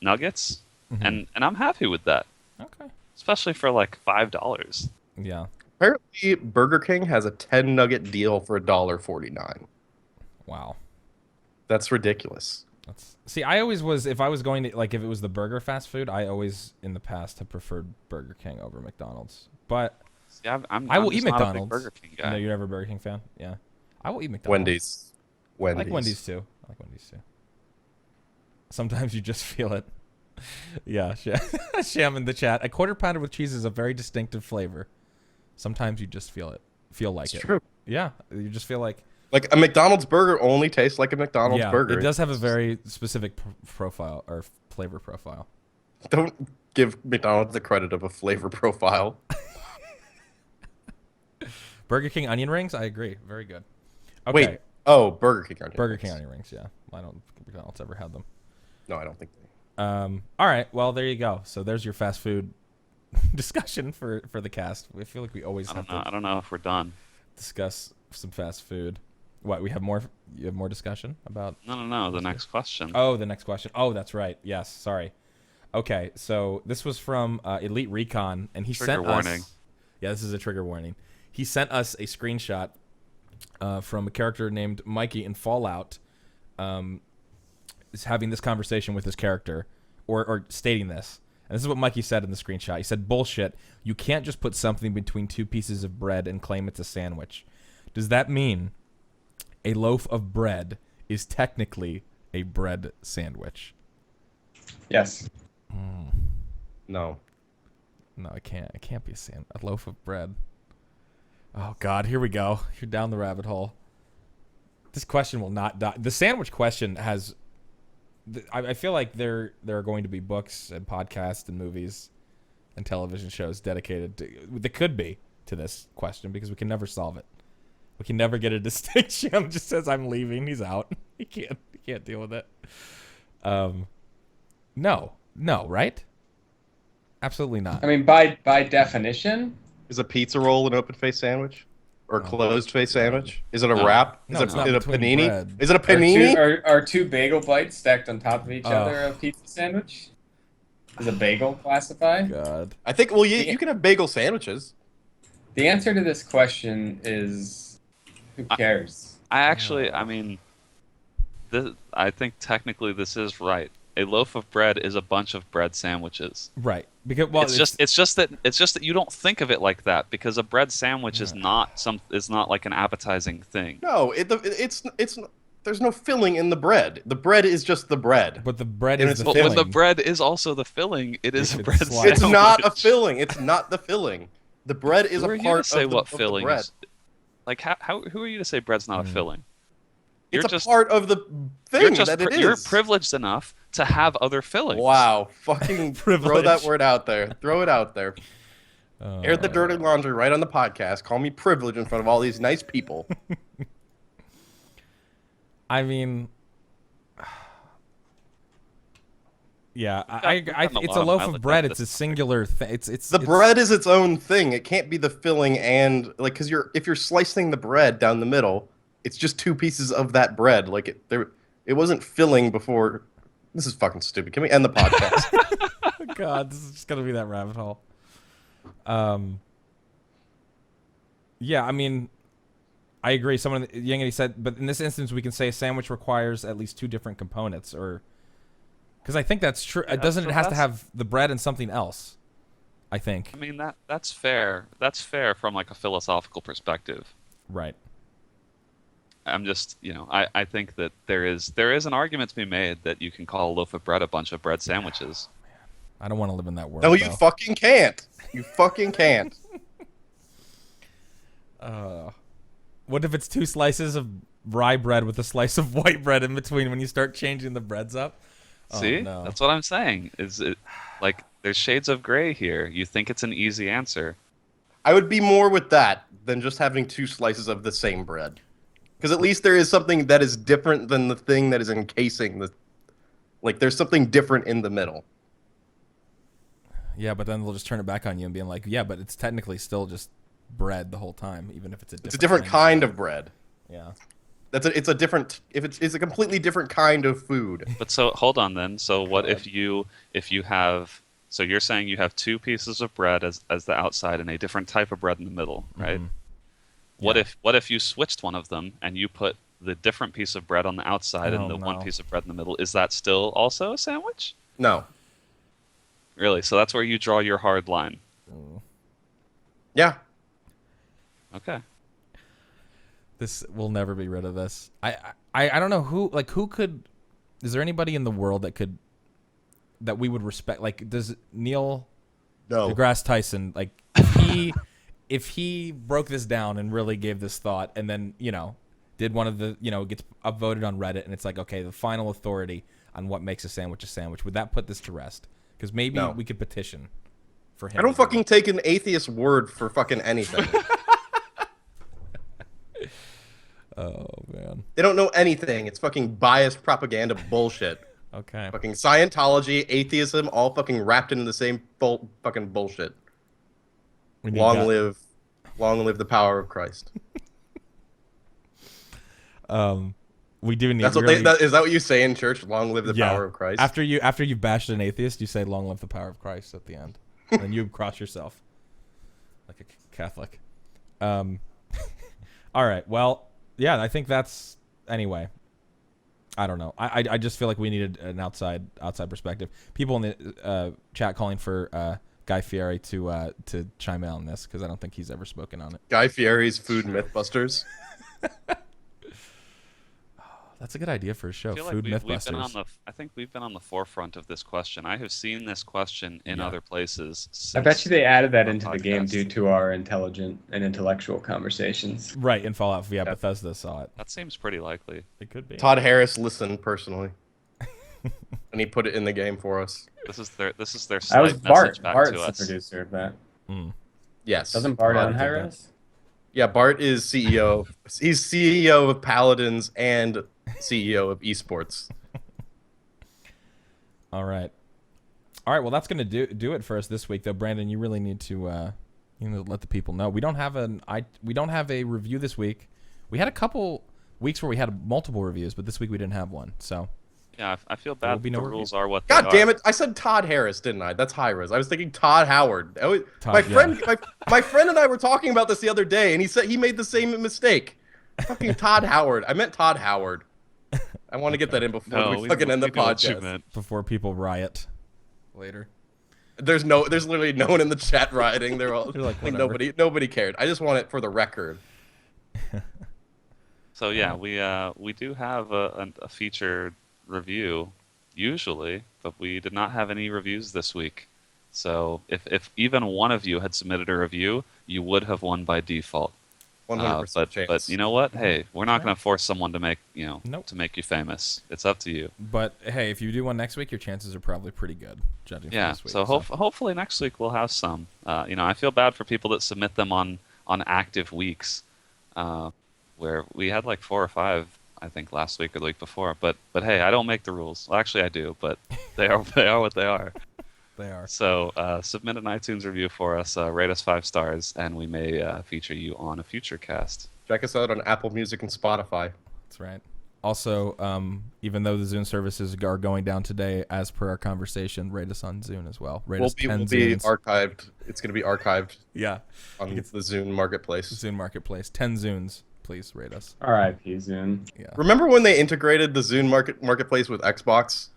nuggets, and I'm happy with that, Okay. especially for like $5. Yeah. Apparently, Burger King has a 10 nugget deal for $1.49. Wow. That's ridiculous. See, I always was, if I was going to, like, if it was the burger fast food, I always, in the past, have preferred Burger King over McDonald's. But See, I'm I will just eat not a big McDonald's. Burger King guy. No, you're never a Burger King fan? Yeah. I will eat McDonald's. Wendy's. I like Wendy's, too. Sometimes you just feel it. Yeah, Sham in the chat. A quarter pounder with cheese is a very distinctive flavor. Sometimes you just feel it. Feel like It's it. true. Yeah, you just feel like... Like a McDonald's burger only tastes like a McDonald's burger. It does have a very specific profile or flavor profile. Don't give McDonald's the credit of a flavor profile. Burger King onion rings? I agree. Very good. Okay. Wait. Oh, Burger King onion Burger rings. King onion rings, yeah. I don't think McDonald's ever had them. No, I don't think they. All right. Well, there you go. So there's your fast food discussion for the cast. I feel like we always have to I don't know if we're done. discuss some fast food. What, we have more? You have more discussion about? No. The next question. Oh, the next question. Oh, that's right. Yes. Sorry. Okay. So this was from Elite Recon, and he Trigger sent warning. us. Yeah, this is a trigger warning. He sent us a screenshot from a character named Mikey in Fallout. Is having this conversation with his character, or stating this. And this is what Mikey said in the screenshot. He said, "Bullshit. You can't just put something between two pieces of bread and claim it's a sandwich. Does that mean a loaf of bread is technically a bread sandwich?" Yes. No. No, it can't. It can't be a loaf of bread. Oh God, here we go. You're down the rabbit hole. This question will not die. The sandwich question has. I feel like there are going to be books and podcasts and movies and television shows dedicated that could be to this question, because we can never solve it. We can never get a distinction. Just says I'm leaving. He's out. He can't deal with it. No, right? Absolutely not. I mean, by definition, Is a pizza roll an open face sandwich? Or a closed face sandwich? Is it a No. wrap? No, Is it's it not a between panini? bread. Is it a panini? are two bagel bites stacked on top of each Oh. other a pizza sandwich? Is a bagel classified? God. I think, well, you can have bagel sandwiches. The answer to this question is, who cares? I mean, I think technically this is right. A loaf of bread is a bunch of bread sandwiches. Right. Because It's just that you don't think of it like that, because a bread sandwich is not like an appetizing thing. No, it's there's no filling in the bread. The bread is just the bread. But the bread And is it's the But when filling. the bread is also the filling, it is If a it's bread sliced. sandwich. It's not a filling. It's not the filling. The bread is Who a are you part to say of the, what of the filling bread. is? Like who are you to say bread's not a filling? It's You're a part of the you're thing just that it is. you're privileged enough to have other fillings. Wow, fucking throw Privilege. that word out there. Throw it out there. Air the Uh, dirty laundry right on the podcast. Call me privileged in front of all these nice people. I mean, yeah, it's a loaf of bread. It's a singular thing. It's The bread is its own thing. It can't be the filling and like because if you're slicing the bread down the middle, it's just two pieces of that bread. Like it wasn't filling before. This is fucking stupid. Can we end the podcast? God, this is just gonna be that rabbit hole. Yeah, I mean, I agree. Someone Yangity said, but in this instance, we can say a sandwich requires at least two different components, or because I think that's true. It doesn't. true. It has to have the bread and something else. I think. I mean that's fair. That's fair from like a philosophical perspective. Right. I'm just, I think that there is an argument to be made that you can call a loaf of bread a bunch of bread sandwiches. I don't want to live in that world. No, you though. fucking can't. You fucking can't. What if it's two slices of rye bread with a slice of white bread in between when you start changing the breads up? See, Oh, no. that's what I'm saying. Is it like there's shades of gray here? You think it's an easy answer? I would be more with that than just having two slices of the same bread. Because at least there is something that is different than the thing that is encasing the. Like, there's something different in the middle. Yeah, but then they'll just turn it back on you and being like, yeah, but it's technically still just bread the whole time, even if it's a different. It's a different kind of bread. Yeah. It's a different. It's a completely different kind of food. But so hold on then. So what God. if you have So you're saying you have two pieces of bread as the outside and a different type of bread in the middle, right? What if you switched one of them and you put the different piece of bread on the outside and the one piece of bread in the middle? Is that still also a sandwich? No. Really? So that's where you draw your hard line. Yeah. Okay. We'll never be rid of this. I don't know who could. Is there anybody in the world that we would respect? Like, does Neil deGrasse Tyson, like, if he broke this down and really gave this thought, and then did one of the gets upvoted on Reddit, and it's like, okay, the final authority on what makes a sandwich, would that put this to rest? Because maybe we could petition for him. I don't fucking take an atheist word for fucking anything. Oh man, they don't know anything. It's fucking biased propaganda bullshit. Okay. Fucking Scientology, atheism, all fucking wrapped into the same fucking bullshit. Long live the power of Christ. We do need. That's what is that what you say in church? Long live the power of Christ. After you bashed an atheist, you say "Long live the power of Christ" at the end, and you cross yourself like a Catholic. All right. Well, yeah. I think that's anyway. I don't know. I just feel like we needed an outside perspective. People in the chat calling for Guy Fieri to chime in on this because I don't think he's ever spoken on it. Guy Fieri's Food Mythbusters. That's a good idea for a show. I feel Food like Mythbusters. I think we've been on the forefront of this question. I have seen this question in other places. I bet you they added that into the game due to our intelligent and intellectual conversations. Right, in Fallout. Yeah, Bethesda saw it. That seems pretty likely. It could be. Todd Harris listened personally, and he put it in the game for us. This is their That was slight Bart. message back Bart's to the us. producer of that. Yes. Doesn't Bart own Hi-Res? Yeah, Bart is CEO. He's CEO of Paladins and CEO of esports. All right. Well, that's gonna do it for us this week, though. Brandon, you really need to let the people know we don't have a review this week. We had a couple weeks where we had multiple reviews, but this week we didn't have one. So yeah, I feel bad. The rules are what God they damn are. it! I said Todd Harris, didn't I? That's Hi-Res. I was thinking Todd Howard. My friend and I were talking about this the other day, and he said he made the same mistake. Fucking Todd Howard. I meant Todd Howard. I want to get that in before we fucking end the podcast. Before people riot later. There's literally no one in the chat rioting. They're all like nobody cared. I just want it for the record. So yeah, we do have a featured review usually, but we did not have any reviews this week. So if even one of you had submitted a review, you would have won by default. 100% chance. But you know what? Hey, we're not going to force someone to make to make you famous. It's up to you. But hey, if you do one next week, your chances are probably pretty good, judging from this week. So hopefully next week we'll have some. I feel bad for people that submit them on active weeks, where we had like 4 or 5, I think, last week or the week before. But hey, I don't make the rules. Well, actually, I do, but they are what they are. They are. So submit an iTunes review for us, rate us 5 stars, and we may feature you on a future cast. Check us out on Apple Music and Spotify. That's right. Also, even though the Zune services are going down today, as per our conversation, rate us on Zune as well. We'll be archived. It's going to be archived. Yeah. On the Zune Marketplace. Zune Marketplace. 10 Zunes. Please rate us. R.I.P. Zune. Yeah. Remember when they integrated the Zune Marketplace with Xbox?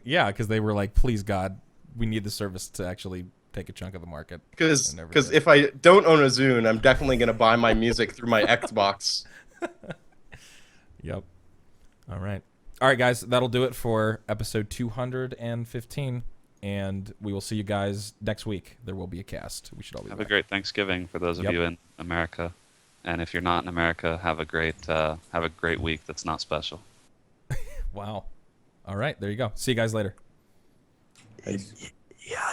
Yeah, because they were like, please, God, we need the service to actually take a chunk of the market. Because if I don't own a Zune, I'm definitely going to buy my music through my Xbox. Yep. All right, guys, that'll do it for episode 215, and we will see you guys next week. There will be a cast. We should all be Have back. a great Thanksgiving for those of you in America, and if you're not in America, have a great week that's not special. Wow. All right, there you go. See you guys later. Peace. Yeah.